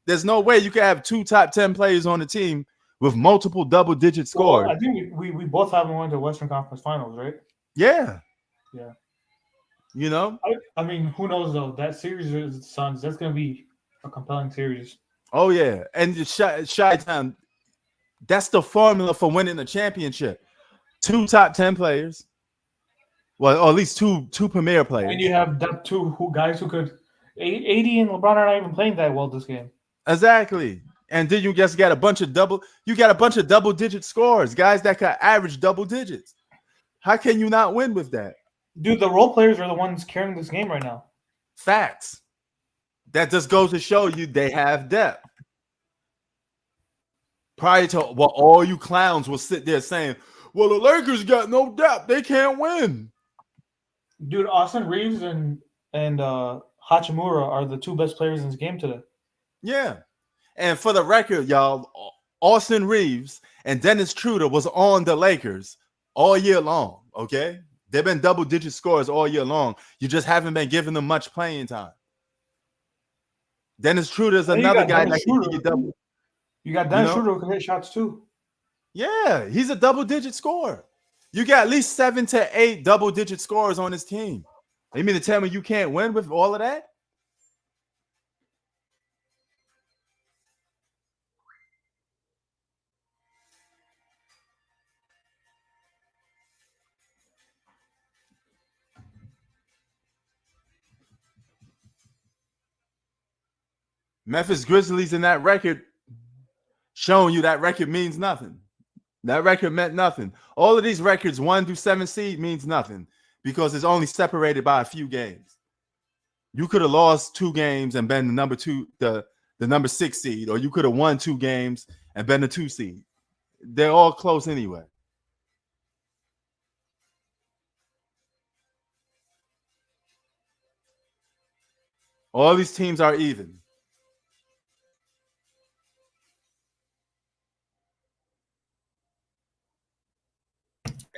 There's no way you can have 2 top 10 players on the team with multiple double-digit scores. Well, I think we both have them going to Western Conference Finals, right? Yeah. Yeah. I mean, who knows, though? That series with the Suns, that's going to be a compelling series. Oh, yeah. And Chi-Town, that's the formula for winning a championship. 2 top 10 players. Well, or at least two premier players. And you have depth too, guys who could. AD and LeBron are not even playing that well this game. Exactly. And then you just got a bunch of double-digit scores, guys that could average double digits. How can you not win with that? Dude, the role players are the ones carrying this game right now. Facts. That just goes to show you they have depth. Prior to what all you clowns will sit there saying, well, the Lakers got no depth. They can't win. Dude, Austin Reeves and Hachimura are the 2 best players in this game today. Yeah. And for the record, y'all, Austin Reeves and Dennis Schroeder was on the Lakers all year long, okay? They've been double-digit scorers all year long. You just haven't been giving them much playing time. Dennis Schroeder is another guy that can get double. You got Dennis Schroeder who can hit shots too. Yeah, he's a double-digit scorer. You got at least 7 to 8 double-digit scorers on his team. You mean to tell me you can't win with all of that? Memphis Grizzlies in that record showing you that record means nothing. That record meant nothing. All of these records, 1 through 7 seed, means nothing because it's only separated by a few games. You could have lost 2 games and been the number 2, the number 6 seed, or you could have won 2 games and been the 2 seed. They're all close anyway. All these teams are even.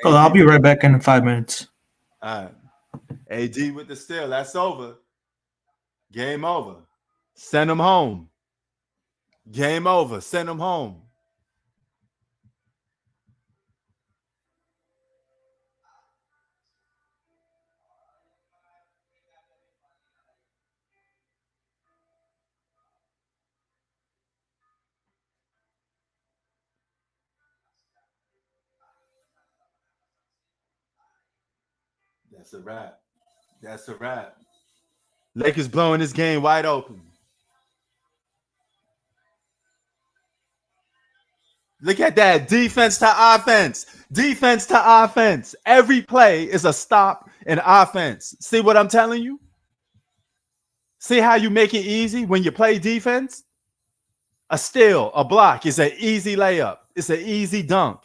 I'll be right back in 5 minutes. All right. AD with the steal. That's over. Game over. Send him home. Game over. Send him home. That's a wrap. That's a wrap. Lakers blowing this game wide open. Look at that. Defense to offense. Defense to offense. Every play is a stop in offense. See what I'm telling you? See how you make it easy when you play defense? A steal, a block is an easy layup. It's an easy dunk.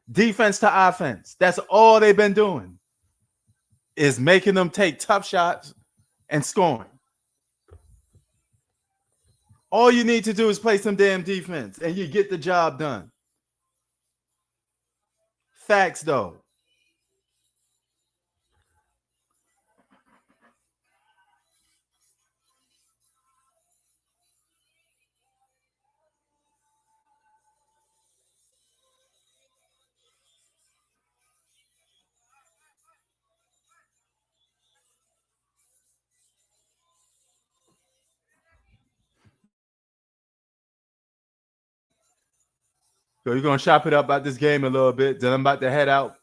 Defense to offense. That's all they've been doing, is making them take tough shots and scoring. All you need to do is play some damn defense and you get the job done. Facts, though. So you're going to chop it up about this game a little bit. Then I'm about to head out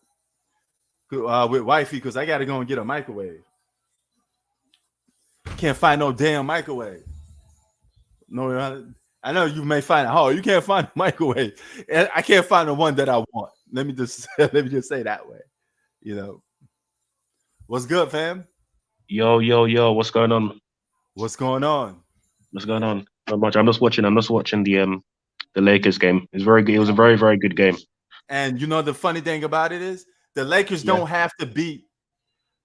with wifey because I got to go and get a microwave. Can't find no damn microwave. No, I know you may find it hard. You can't find a microwave. I can't find the one that I want. Let me just say that way. You know, what's good, fam? Yo, what's going on? What's going on? What's going on? Not much. I'm just watching the Lakers game. It's very good. It was a very, very good game. And you know the funny thing about it is the Lakers don't have to beat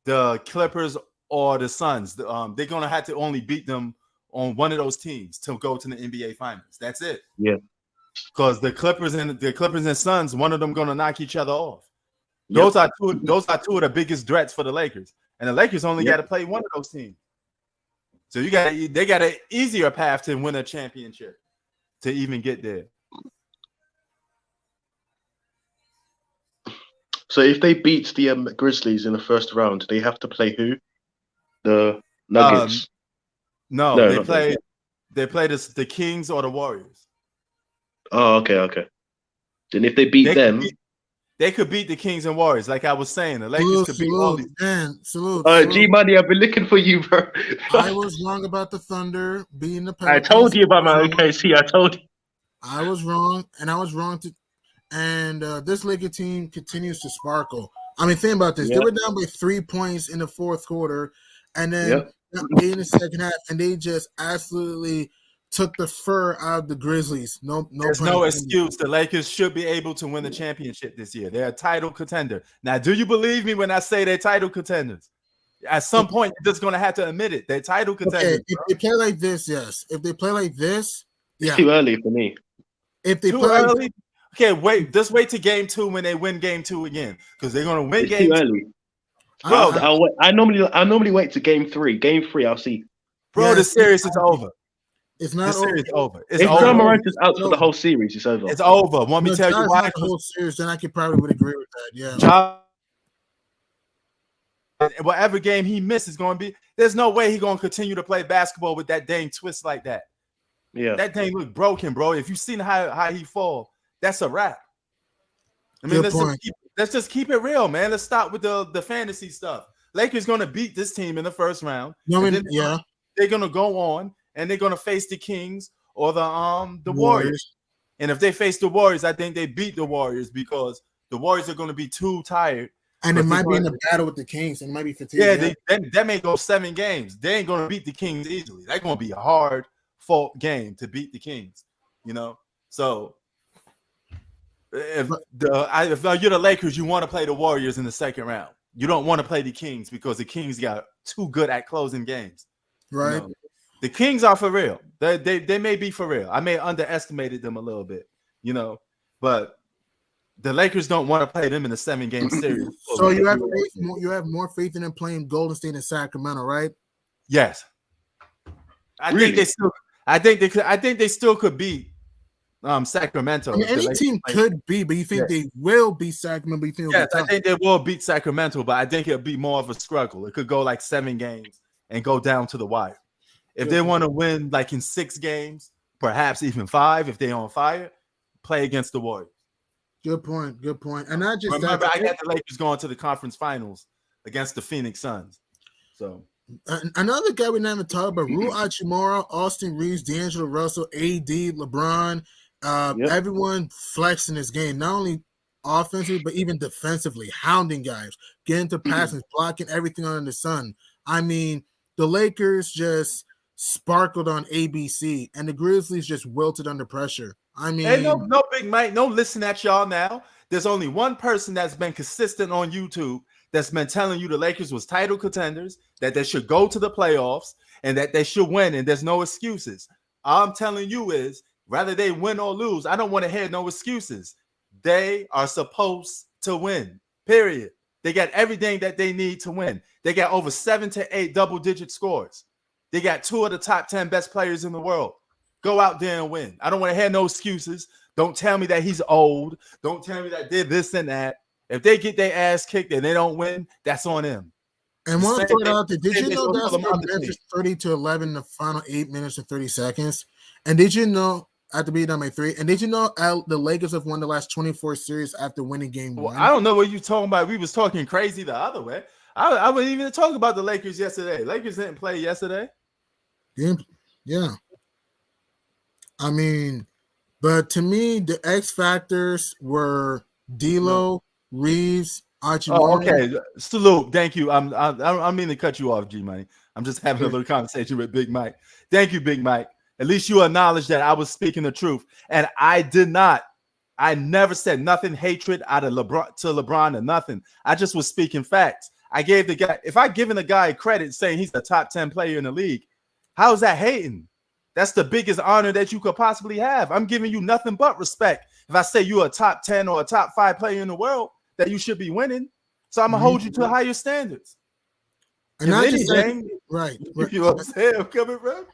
the Clippers or the Suns. They're gonna have to only beat them on one of those teams to go to the NBA Finals. That's it. Yeah. Because the Clippers and Suns, one of them gonna knock each other off. Those are two of the biggest threats for the Lakers. And the Lakers only got to play one of those teams. So they got an easier path to win a championship to even get there. So if they beat the Grizzlies in the first round, they have to play who? The Nuggets. No, they play the Kings or the Warriors. Oh, okay. Then if they beat them, they could beat the Kings and Warriors. Like I was saying, the Lakers could beat all these. Man, salute. G Money, I've been looking for you, bro. I was wrong about the Thunder beating the Pelicans. I told you about my OKC. I told you. I was wrong, and I was wrong to. And this Laker team continues to sparkle. I mean, think about this. They were down by 3 points in the fourth quarter, and then in the second half, and they just absolutely took the fur out of the Grizzlies. There's no excuse. The Lakers should be able to win the championship this year. They're a title contender. Now, do you believe me when I say they're title contenders? At some point, you're just going to have to admit it. They're title contenders. Okay, if they play like this, yes. If they play like this, it's too early for me. If they too play early, okay, wait. Just wait to game 2 when they win game 2 again, because they're going to win game 2. Too early. Bro, I normally wait to game 3. Game 3, I'll see. Bro, the series is over. It's not over. It's over. If Ja Morant is out for the whole series, it's over. It's over. Want me to tell you why? The whole series, then I could probably would agree with that. Yeah. Whatever game he misses is going to be. There's no way he's going to continue to play basketball with that dang twist like that. Yeah, that thing look broken, bro. If you've seen how he fall, that's a wrap. I mean, let's just keep it real, man. Let's stop with the fantasy stuff. Lakers going to beat this team in the first round. They're going to go on. And they're going to face the Kings or the Warriors. And if they face the Warriors, I think they beat the Warriors because the Warriors are going to be too tired. And it might be in the battle with the Kings. It might be fatigued. Yeah, that may go 7 games. They ain't going to beat the Kings easily. That's going to be a hard fought game to beat the Kings, you know? So if you're the Lakers, you want to play the Warriors in the second round. You don't want to play the Kings because the Kings got too good at closing games. Right. You know? The Kings are for real. They may be for real. I may have underestimated them a little bit, you know, but the Lakers don't want to play them in a 7-game series. So you have more faith in them playing Golden State and Sacramento, right? Yes. I think they still could beat Sacramento. I mean, any team could be, but you think they will beat Sacramento? But you think I think they will beat Sacramento, but I think it'll be more of a struggle. It could go like 7 games and go down to the wire. If they want to win like in 6 games, perhaps even 5, if they're on fire, play against the Warriors. Good point. Good point. And I just remember I got the Lakers going to the conference finals against the Phoenix Suns. So another guy we never talked about: Rui Hachimura, Austin Reeves, D'Angelo Russell, AD, LeBron. Everyone flexing this game, not only offensively but even defensively, hounding guys, getting to passes, blocking everything under the sun. I mean, the Lakers just sparkled on ABC, and the Grizzlies just wilted under pressure. I mean, hey, no, Big Mike, no, listen at y'all now. There's only one person that's been consistent on YouTube that's been telling you the Lakers was title contenders, that they should go to the playoffs, and that they should win, and there's no excuses. All I'm telling you is, whether they win or lose, I don't want to hear no excuses. They are supposed to win, period. They got everything that they need to win. They got over 7 to 8 double-digit scores. They got 2 of the top 10 best players in the world. Go out there and win. I don't want to hear no excuses. Don't tell me that he's old. Don't tell me that they're this and that. If they get their ass kicked and they don't win, that's on them. And one thought out there, did you know that's Memphis 30-11 in the final 8 minutes and 30 seconds? And did you know after being down by 3? And did you know the Lakers have won the last 24 series after winning game 1? I don't know what you're talking about. We was talking crazy the other way. I wasn't even talking about the Lakers yesterday. Lakers didn't play yesterday. Yeah. I mean, but to me, the X factors were D'Lo, Reeves, Archie. Oh, okay. Salute. Thank you. I don't mean to cut you off, G Money. I'm just having a little conversation with Big Mike. Thank you, Big Mike. At least you acknowledge that I was speaking the truth. And I never said nothing hatred out of LeBron or nothing. I just was speaking facts. I gave the guy, if I given the guy credit saying he's the top 10 player in the league, how is that hating? That's the biggest honor that you could possibly have. I'm giving you nothing but respect. If I say you're a top 10 or a top 5 player in the world, that you should be winning. So I'm going to hold you to higher standards. And I just said, right. You know what I'm saying? I'm coming from.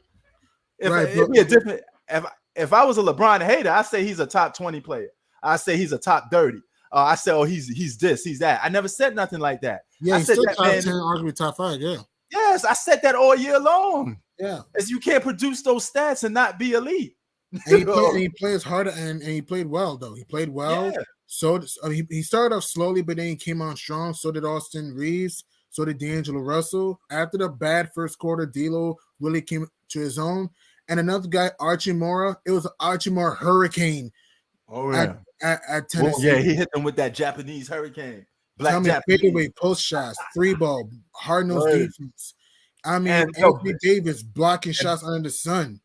If I was a LeBron hater, I say he's a top 20 player. I say he's a top 30. I say, he's this, he's that. I never said nothing like that. Yeah, I he's said still that, top 10, arguably top 5, yeah. Yes, I said that all year long. Yeah. As you can't produce those stats and not be elite. And he plays harder, and he played well, though. He played well. Yeah. So he started off slowly, but then he came on strong. So did Austin Reeves. So did D'Angelo Russell. After the bad first quarter, D'Lo really came to his own. And another guy, Archie Mora. It was an Archie Mora hurricane. Oh, yeah. At Tennessee. Yeah, he hit them with that Japanese hurricane. Black Japanese. Fadeaway, post shots, 3-ball, hard-nosed defense. I mean, Anthony Davis blocking shots under the sun.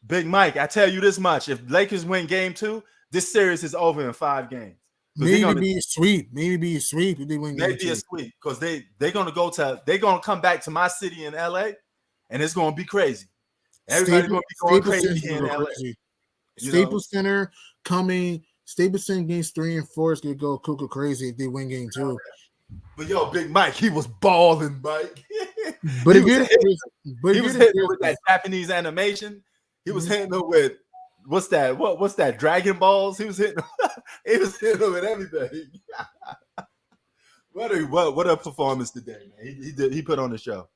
Big Mike, I tell you this much. If Lakers win game 2, this series is over in 5 games. Maybe be a sweep. If they win game 2. Maybe a sweep because they're gonna come back to my city in LA, and it's gonna be crazy. Everybody's gonna be going crazy in LA. Staples Center coming. Staples Center games 3 and 4 is gonna go cuckoo crazy if they win game 2. But Big Mike, he was balling, Mike. But he was hitting with that Japanese animation. He was hitting it with what's that? Dragon Balls. He was hitting. He was hitting with everything. What a performance today, man. He put on the show.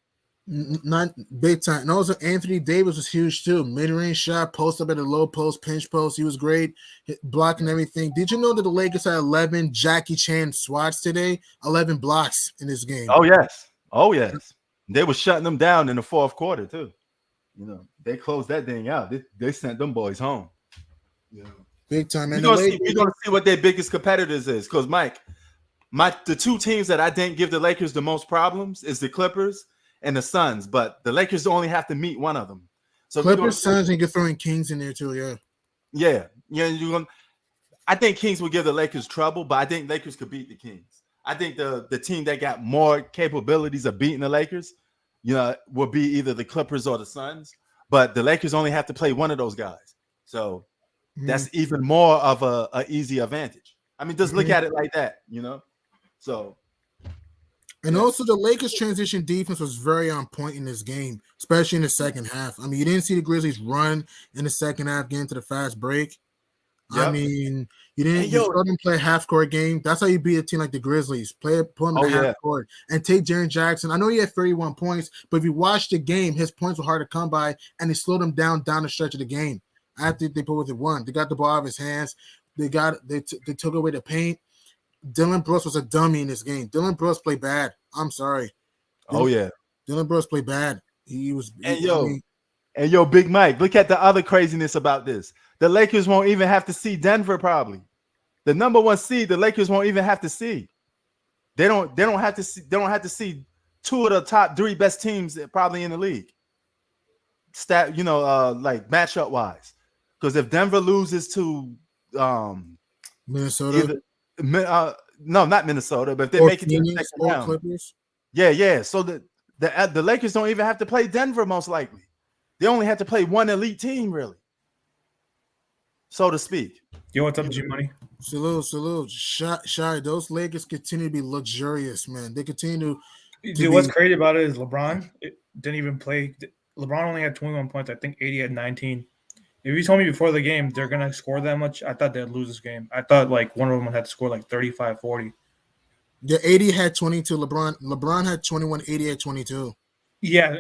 Not big time. And also Anthony Davis was huge too. Mid-range shot, post up at a low post, pinch post. He was great, blocking everything. Did you know that the Lakers had 11 Jackie Chan swats today? 11 blocks in this game. Oh yes. They were shutting them down in the fourth quarter too. They closed that thing out. They sent them boys home. Big time. And we're gonna see what their biggest competitors is. Because Mike, the 2 teams that I think give the Lakers the most problems is the Clippers and the Suns, but the Lakers only have to meet one of them. So Clippers, Suns, and you're throwing Kings in there too, yeah. I think Kings will give the Lakers trouble, but I think Lakers could beat the Kings. I think the team that got more capabilities of beating the Lakers, will be either the Clippers or the Suns. But the Lakers only have to play one of those guys, so that's even more of a easy advantage. I mean, just look at it like that, you know. So, and also the Lakers' transition defense was very on point in this game, especially in the second half. I mean, you didn't see the Grizzlies run in the second half, getting to the fast break. Yep. I mean, you didn't. You saw them play a half-court game. That's how you beat a team like the Grizzlies. Put them in half-court and take Jaren Jackson. I know he had 31 points, but if you watch the game, his points were hard to come by, and they slowed him down the stretch of the game. After they put within one, they got the ball out of his hands. They took away the paint. Dylan Brooks was a dummy in this game. Dylan Brooks played bad. I'm sorry. Dylan Brooks played bad. He was. And yo, Big Mike, look at the other craziness about this. The Lakers won't even have to see Denver probably. The number 1 seed, the Lakers won't even have to see. They don't have to see. They don't have to see 2 of the top 3 best teams probably in the league. Like matchup wise, because if Denver loses to Minnesota, no, not Minnesota, but if they make it to the second round, Clippers. Yeah. So the Lakers don't even have to play Denver most likely. They only have to play one elite team, really, so to speak. Yo, what's up, G Money? Salute. Shy. Those Lakers continue to be luxurious, man. They continue to. Dude, what's crazy about it is LeBron didn't even play. LeBron only had 21 points. I think 80 had 19. If you told me before the game they're going to score that much, I thought they'd lose this game. I thought like one of them had to score like 35, 40. Yeah, 80 had 22. LeBron had 21. 80 had 22. Yeah,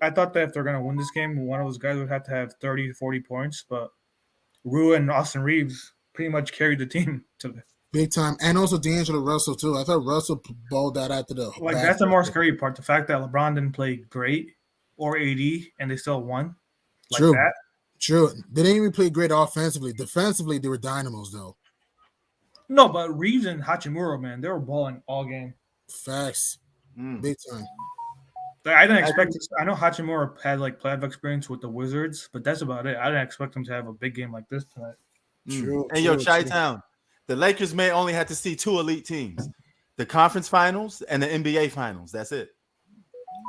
I thought that if they're going to win this game, one of those guys would have to have 30 to 40 points. But Rue and Austin Reeves pretty much carried the team to the big time. And also D'Angelo Russell, too. I thought Russell balled that after the – that's the more scary part. The fact that LeBron didn't play great or AD and they still won like True. that. True. They didn't even play great offensively. Defensively, they were dynamos, though. No, but Reeves and Hachimura, man, they were balling all game. Facts. Big time. I didn't expect this. I know Hachimura had like playoff experience with the Wizards, but that's about it. I didn't expect him to have a big game like this tonight. True. And Chi-Town, the Lakers may only have to see 2 elite teams, the conference finals and the NBA finals. That's it.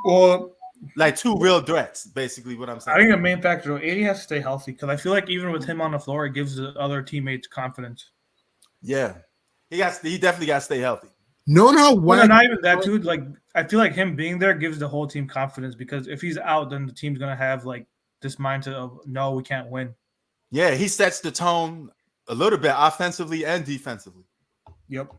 Well, like 2 real threats, basically what I'm saying. I think the main factor, AD has to stay healthy because I feel like even with him on the floor, it gives the other teammates confidence. Yeah, he definitely got to stay healthy. Knowing how well, not even that, dude. Like I feel like him being there gives the whole team confidence because if he's out, then the team's gonna have like this mindset of no, we can't win. Yeah, he sets the tone a little bit offensively and defensively. Yep.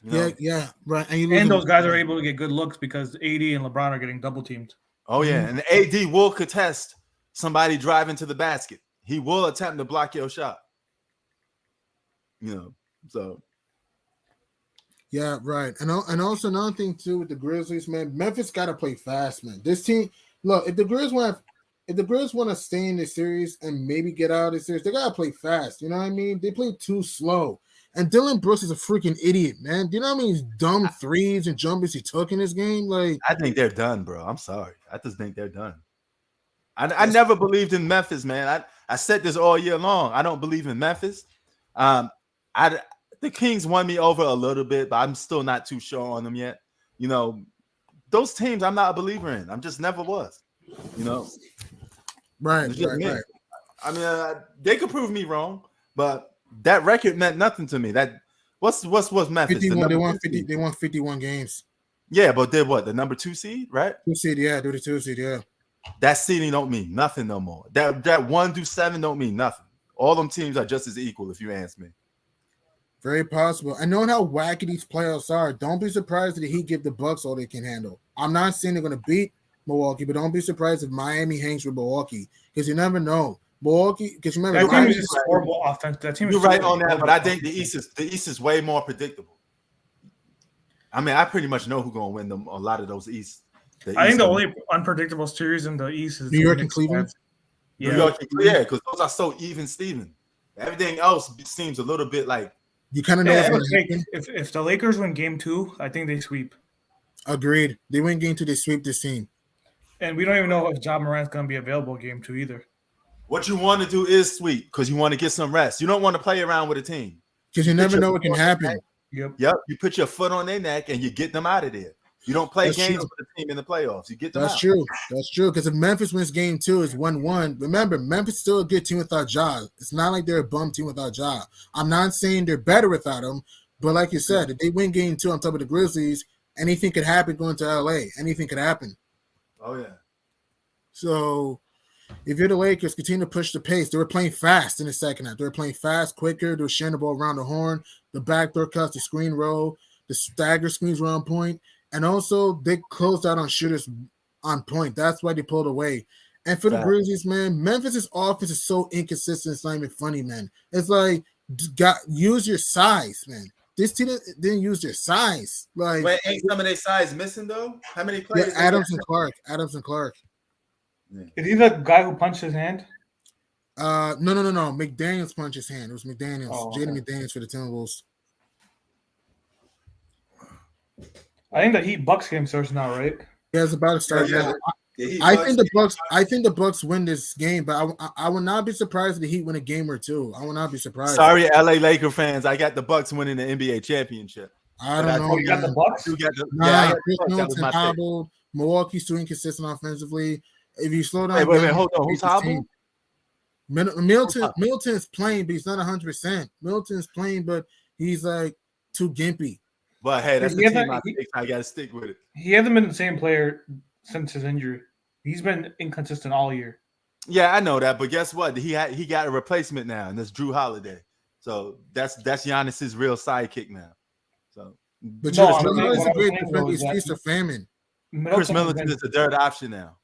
Yeah, right. And those guys are able to get good looks because AD and LeBron are getting double teamed. Oh yeah, and AD will contest somebody driving to the basket. He will attempt to block your shot. So. Yeah, right. And also another thing too with the Grizzlies, man, Memphis got to play fast, man. This team, look, if the Grizz want to stay in this series and maybe get out of this series, they got to play fast. You know what I mean? They play too slow. And Dylan Brooks is a freaking idiot, man. Do you know how many dumb threes and jumpers he took in this game? Like, I think they're done, bro. I'm sorry. I just think they're done. I never believed in Memphis, man. I said this all year long. I don't believe in Memphis. The Kings won me over a little bit, but I'm still not too sure on them yet. Those teams I'm not a believer in. I'm just never was. Right. I mean, they could prove me wrong, but that record meant nothing to me. That what's Memphis? 51, they won 51 games. Yeah, but they're what? The number 2 seed, right? 2 seed, yeah. They're the 2 seed, yeah. That seeding don't mean nothing no more. That 1 through 7 don't mean nothing. All them teams are just as equal, if you ask me. Very possible. And knowing how wacky these playoffs are, don't be surprised that he give the Bucks all they can handle. I'm not saying they're going to beat Milwaukee, but don't be surprised if Miami hangs with Milwaukee because you never know. Milwaukee, because remember, that team is just horrible offense. That team. You're right on that, but I think the East is way more predictable. I mean, I pretty much know who's going to win them. A lot of those East. I think the only unpredictable series in the East is New York and Cleveland. Yeah. New York and Cleveland, because those are so even, Steven. Everything else seems a little bit like. You kind of know what's going to happen. If the Lakers win Game 2, I think they sweep. Agreed. They win Game 2, they sweep this team. And we don't even know if Ja Morant's going to be available Game 2 either. What you want to do is sweep because you want to get some rest. You don't want to play around with a team. Because you never know what can happen. Yep. You put your foot on their neck and you get them out of there. You don't play That's games true. with a team in the playoffs. You get them That's out. true. That's true. Because if Memphis wins game 2, it's 1-1. Remember, Memphis is still a good team without Ja. It's not like they're a bum team without Ja. I'm not saying they're better without him, but like you said, if they win game 2 on top of the Grizzlies, anything could happen going to LA. Anything could happen. Oh yeah. So if you're the Lakers, continue to push the pace. They were playing fast in the second half. They were playing fast, quicker. They were sharing the ball around the horn. The backdoor cuts, the screen roll, the stagger screens were on point. And also, they closed out on shooters on point. That's why they pulled away. And for the Grizzlies, man, Memphis' offense is so inconsistent. It's not even funny, man. It's like, use your size, man. This team didn't use their size. Like, Wait, ain't some of their size missing though? How many players? Yeah, Adams and Clark. Yeah. Is he the guy who punched his hand? No. McDaniels punched his hand. It was McDaniels. Jaden McDaniels for the Timberwolves. I think the Heat Bucks game starts now, right? Yeah, it's about to start now. I think the Bucks win this game, but I would not be surprised if the Heat win a game or two. I would not be surprised. Sorry, LA Laker fans. I got the Bucks winning the NBA championship. I don't know. You got the Bucks? Chris Middleton hobbled. Milwaukee's too inconsistent offensively. If you slow down, wait, hold on. Who's hobbled? Middleton's playing, but he's not 100%. Middleton's playing, but he's like too gimpy. But hey, that's the team I got to stick with it. He hasn't been the same player since his injury. He's been inconsistent all year. Yeah, I know that, but guess what? He got a replacement now, and that's Drew Holiday. So that's Giannis's real sidekick now. So, but Drew Holiday's a great defender. He's feast or famine. Chris Middleton is the third option now,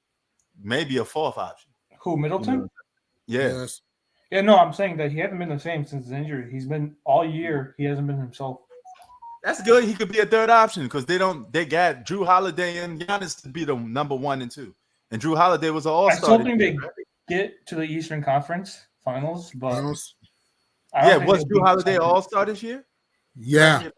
maybe a fourth option. Who, Middleton? Yeah. Yes. Yeah, no, I'm saying that he hasn't been the same since his injury. He's been all year. He hasn't been himself. That's good. He could be a third option because they got Drew Holiday and Giannis to be the number 1 and 2. And Drew Holiday was an all-star. I still think they get to the Eastern Conference Finals, but was Drew Holiday an all-star this year? Yeah.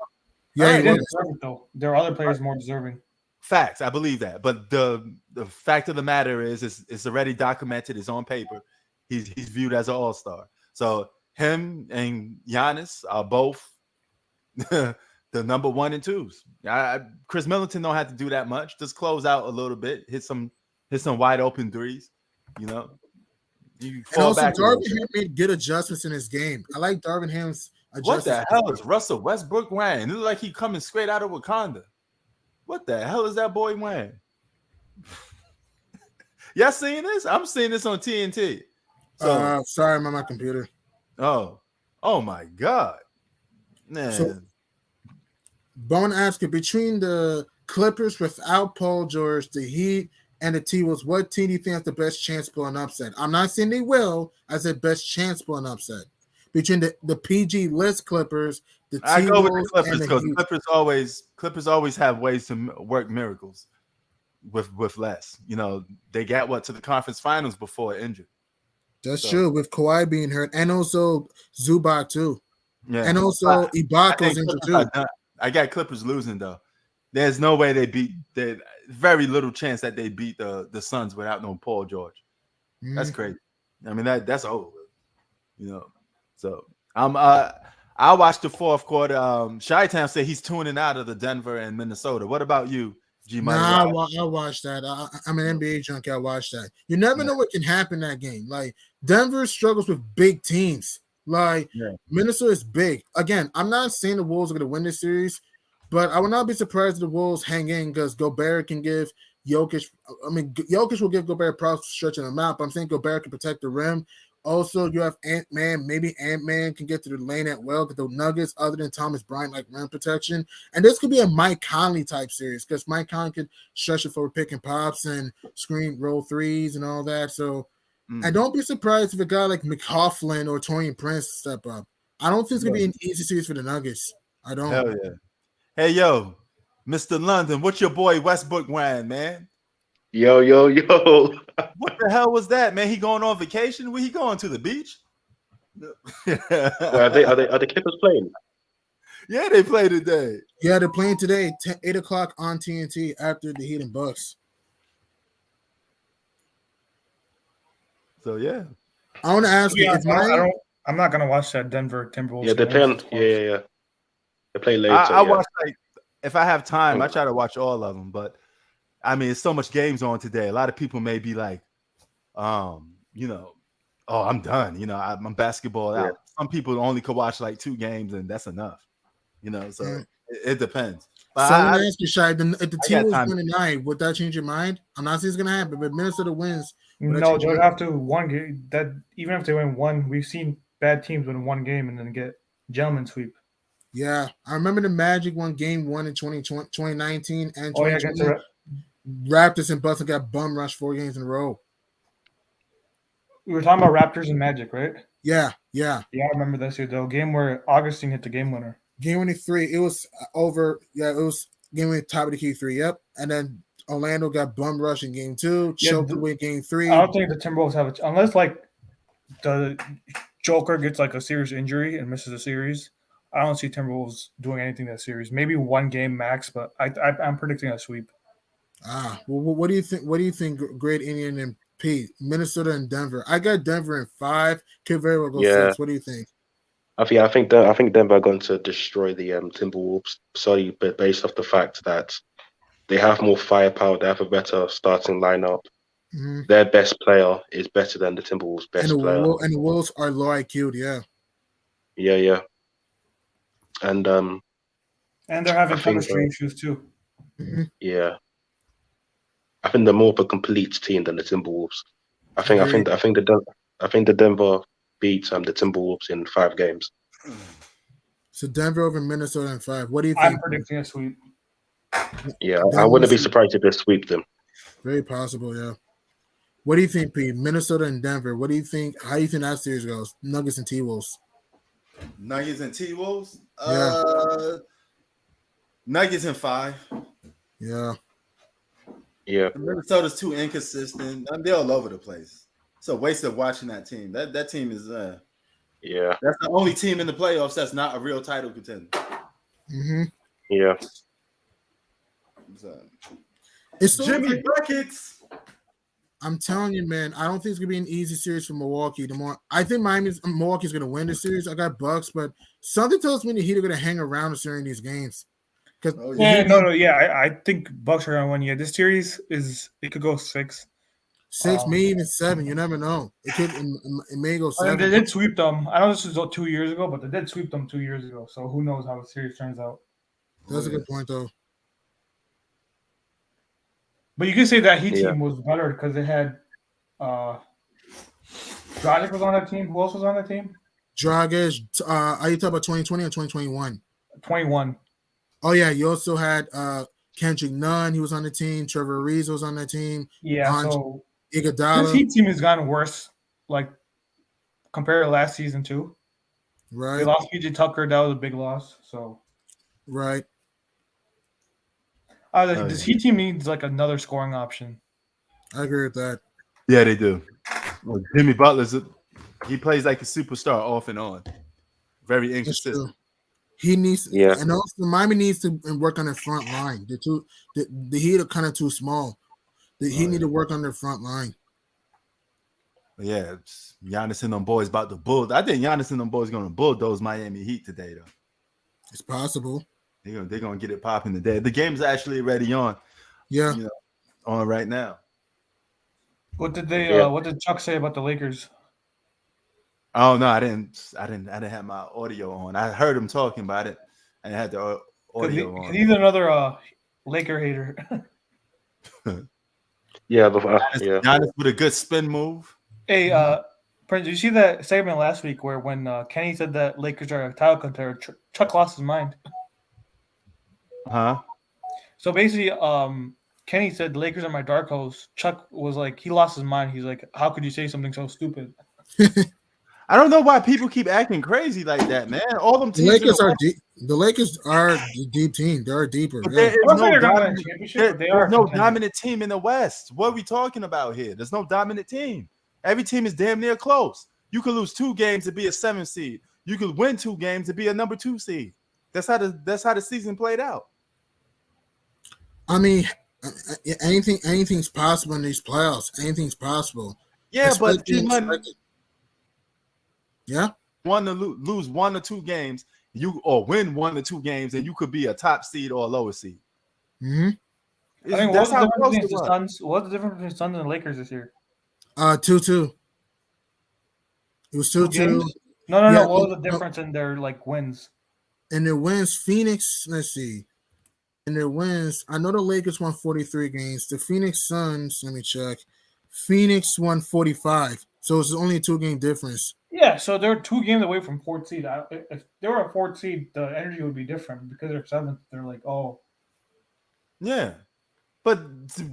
Yeah, he didn't deserve it, though. There are other players more deserving. Facts, I believe that. But the fact of the matter is it's already documented, it's on paper. He's viewed as an all-star. So him and Giannis are both the number 1 and 2s. Chris Middleton don't have to do that much. Just close out a little bit, hit some wide open threes. You know, you fall also, back. Darvin Ham made good adjustments in his game. I like Darvin Ham's adjustments. What the hell is Russell Westbrook wearing? It looks like he coming straight out of Wakanda. What the hell is that boy wearing? Y'all seeing this? I'm seeing this on TNT. So, sorry, I'm on my computer. Oh my God, man. So, Bone asked you, between the Clippers without Paul George, the Heat, and the T-Wolves, what team do you think has the best chance to pull an upset? I'm not saying they will. I said best chance to pull an upset. Between the PG list Clippers, the T-Wolves, I go with the Clippers because Clippers always have ways to work miracles with less. You know, they got to the conference finals before injured. That's true, with Kawhi being hurt, and also Zubac too. Yeah, and also Ibaka's injured too. I got Clippers losing though. There's no way they beat. Very little chance that they beat the Suns without no Paul George. That's crazy. I mean that's over. You know. So I watched the fourth quarter. Chi-Town said he's tuning out of the Denver and Minnesota. What about you, G? Nah, I watched that. I'm an NBA junkie. I watched that. You never know what can happen in that game. Like Denver struggles with big teams. Like Minnesota is big. Again, I'm not saying the Wolves are going to win this series, but I would not be surprised if the Wolves hang in because Gobert can give Jokic. I mean, Jokic will give Gobert props for stretching them out, but I'm saying Gobert can protect the rim. Also, you have Ant-Man. Maybe Ant-Man can get to the lane at will because the Nuggets, other than Thomas Bryant, like rim protection. And this could be a Mike Conley type series because Mike Conley could stretch it for pick and pops and screen roll threes and all that. So, and don't be surprised if a guy like McLaughlin or Torian Prince step up. I don't think it's going to be an easy series for the Nuggets. I don't. Hell yeah. Hey, yo, Mr. London, what's your boy Westbrook wearing, man? Yo. What the hell was that, man? He going on vacation? Where he going, to the beach? Well, are the Clippers playing? Yeah, they play today. Yeah, they're playing today, 8 o'clock on TNT after the Heat and Bucks. So, yeah. I want to ask you. I'm not going to watch that Denver Timberwolves. Yeah, they're playing. Yeah. They're playing late. I watched if I have time, I try to watch all of them. But I mean, it's so much games on today. A lot of people may be like, you know, oh, I'm done. You know, I'm basketball out. Some people only could watch like 2 games, and that's enough. You know, so it depends. But so let me ask you, Shai, if the team was time. 1-9, would that change your mind? I'm not saying it's gonna happen, but Minnesota wins. No, they would have to one game. That even if they win one, we've seen bad teams win one game and then get gentleman sweep. Yeah, I remember the Magic won Game 1 in 2019 and 2020. Raptors and Boston got bum rushed 4 games in a row. We were talking about Raptors and Magic, right? Yeah. I remember this year though. Game where Augustine hit the game winner. Game winning 3. It was over. Yeah, it was game winning top of the key 3. Yep, and then Orlando got bum rushed in Game 2. Choked away Game 3. I don't think the Timberwolves have it unless like the Joker gets like a serious injury and misses a series. I don't see Timberwolves doing anything that series. Maybe 1 game max, but I'm predicting a sweep. Well, what do you think? What do you think? Great Indian and Pete, Minnesota and Denver. I got Denver in 5. Could very well go 6. What do you think? I think Denver are going to destroy the Timberwolves solely based off the fact that they have more firepower. They have a better starting lineup. Mm-hmm. Their best player is better than the Timberwolves' best player. And the Wolves are low IQ, Yeah. And they're having chemistry issues too. Mm-hmm. Yeah. I think they're more of a complete team than the Timberwolves. I think the Denver beat the Timberwolves in 5 games. So Denver over Minnesota in 5. What do you think? I'm predicting a sweep. Yeah, I wouldn't be surprised if they sweep them. Very possible, yeah. What do you think, Pete? Minnesota and Denver. What do you think? How do you think that series goes? Nuggets and T-Wolves. Nuggets and T-Wolves? Yeah. Nuggets in 5. Yeah. Minnesota's too inconsistent. They're all over the place. It's a waste of watching that team. That team is that's the only team in the playoffs that's not a real title contender. Mm-hmm. Yeah. It's Jimmy Buckets. I'm telling you, man, I don't think it's gonna be an easy series for Milwaukee. I think Milwaukee's gonna win the series. I got Bucks, but something tells me the Heat are gonna hang around during these games. I think Bucks are gonna win. Yeah, this series it could go 6. 6, maybe even 7. You never know. It may go 7. They did sweep them. I know this was 2 years ago, but they did sweep them 2 years ago. So who knows how the series turns out? That's a good point, though. But you can say that Heat team was better because they had Dragic was on that team. Who else was on that team? Dragic. Are you talking about 2020 or 2021? 21. Oh yeah, you also had Kendrick Nunn. He was on the team. Trevor Ariza was on that team. Yeah, so Iguodala. This Heat team has gotten worse, like compared to last season too. Right. They lost PJ Tucker. That was a big loss. So. Right. This Heat team needs like another scoring option. I agree with that. Yeah, they do. Well, Jimmy Butler's he plays like a superstar off and on. Very inconsistent. He needs, and also Miami needs to work on their front line. The Heat are kind of too small. He need to work on their front line. Yeah, Giannis and them boys about to bulldoze. I think Giannis and them boys going to bulldoze Miami Heat today, though. It's possible. They're gonna get it popping today. The game's actually already on. Yeah, on right now. What did Chuck say about the Lakers? Oh no, I didn't have my audio on. I heard him talking about it, and I had the audio on. He's another Laker hater. Giannis with a good spin move. Hey, Prince, did you see that segment last week where when Kenny said that Lakers are a title contender, Chuck lost his mind? Huh? So basically, Kenny said the Lakers are my dark horse. Chuck was like, he lost his mind. He's like, how could you say something so stupid? I don't know why people keep acting crazy like that, man. All them teams. The Lakers are a deep team. They're deeper. There's no dominant team in the West. What are we talking about here? There's no dominant team. Every team is damn near close. You could lose 2 games to be a 7 seed. You could win 2 games to be a number 2 seed. That's how the season played out. I mean, anything's possible in these playoffs. Anything's possible. Yeah, but yeah, lose 1 or 2 games or win 1 or 2 games, and you could be a top seed or a lower seed. Mm-hmm. I mean, That's what's the how difference close between it the was. Suns? What's the difference between Suns and the Lakers this year? 2-2. It was 2-2. Games? No. Yeah, What was the difference in their like wins? And their wins, Phoenix, let's see. In their wins, I know the Lakers won 43 games. The Phoenix Suns, let me check. Phoenix won 45. So it's only a 2-game difference. Yeah, so they're 2 games away from 4th seed. If they were a 4th seed, the energy would be different because they're 7th. They're like, oh. Yeah. But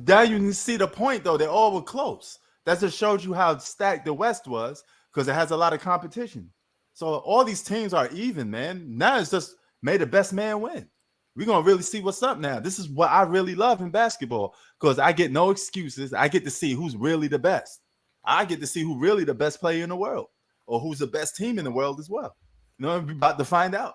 now you can see the point, though. They all were close. That just showed you how stacked the West was because it has a lot of competition. So all these teams are even, man. Now it's just may the best man win. We're going to really see what's up now. This is what I really love in basketball because I get no excuses. I get to see who's really the best. I get to see who really the best player in the world or who's the best team in the world as well. You know, we're about to find out.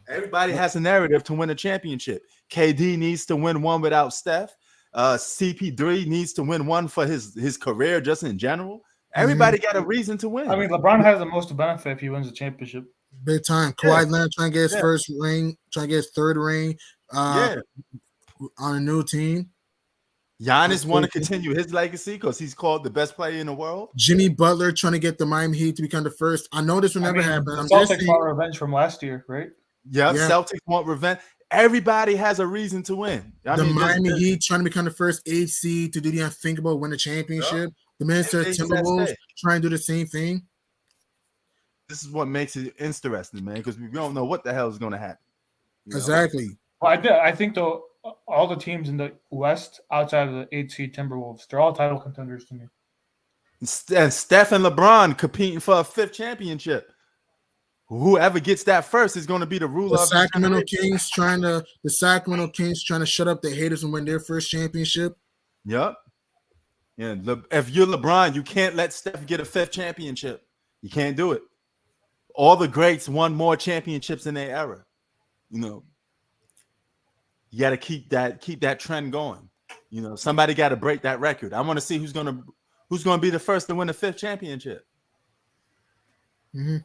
Everybody has a narrative to win a championship. KD needs to win one without Steph. CP3 needs to win one for his career just in general. Everybody got a reason to win. I mean, LeBron has the most to benefit if he wins the championship. Big time. Kawhi Leonard trying to get his first ring, trying to get his 3rd ring on a new team. Giannis want to continue his legacy because he's called the best player in the world. Jimmy Butler trying to get the Miami Heat to become the first. I know this will never happen. The Celtics want revenge from last year, right? Yeah, Celtics want revenge. Everybody has a reason to win. Miami Heat trying to become the first 8 seed to do the unthinkable, win a championship. The Minnesota Timberwolves trying to do the same thing. This is what makes it interesting, man, because we don't know what the hell is going to happen. Exactly. Well, I think though all the teams in the West outside of the 8 seed Timberwolves, they're all title contenders to me. And Steph and LeBron competing for a 5th championship. Whoever gets that first is going to be the ruler. The Sacramento Kings trying to shut up the haters and win their first championship. Yep. Yeah. If you're LeBron, you can't let Steph get a 5th championship. You can't do it. All the greats won more championships in their era. You know, you got to keep that trend going. You know, somebody got to break that record. I want to see who's going to be the first to win the 5th championship. Mm-hmm.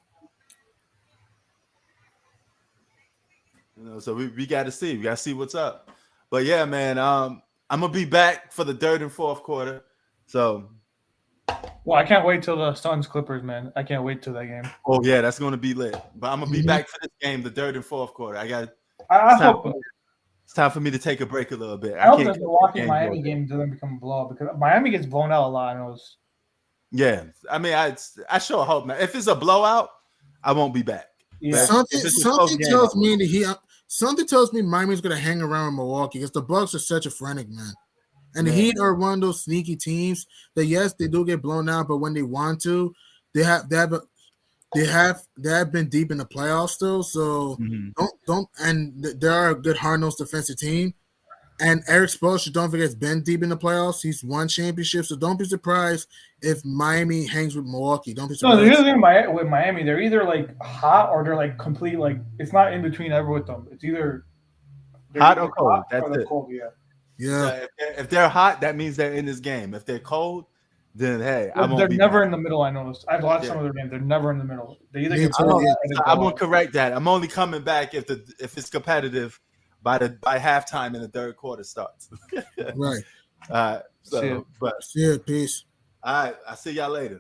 You know, so we got to see. We got to see what's up. But yeah, man, I'm gonna be back for the 3rd and 4th quarter. So, well, I can't wait till the Suns Clippers, man. I can't wait till that game. Oh yeah, that's gonna be lit. But I'm gonna be back for this game, the 3rd and 4th quarter. It's time for me to take a break a little bit. I hope the Milwaukee Miami game doesn't become a blowout because Miami gets blown out a lot. I know. Yeah, I mean, I sure hope not. If it's a blowout, I won't be back. Yeah. Something tells me that something tells me Miami's gonna hang around with Milwaukee because the Bucks are such a frenetic, man. And the Heat are one of those sneaky teams that yes, they do get blown out, but when they want to, they have been deep in the playoffs still. So don't and they are a good hard-nosed defensive team. And Eric Spoelstra, don't forget, has been deep in the playoffs. He's won championships, so don't be surprised if Miami hangs with Milwaukee. Don't be surprised. No, the other thing with Miami, they're either like hot or they're like complete. Like it's not in between ever with them. It's either hot or cold. That's it. Cold, yeah. If they're hot, that means they're in this game. If they're cold, then hey, they're never in the middle. I noticed. I've watched some of their games. They're never in the middle. They either get. I'm gonna correct that. I'm only coming back if it's competitive by halftime and the 3rd quarter starts. Right. So, see you. Peace. All right. I'll see y'all later.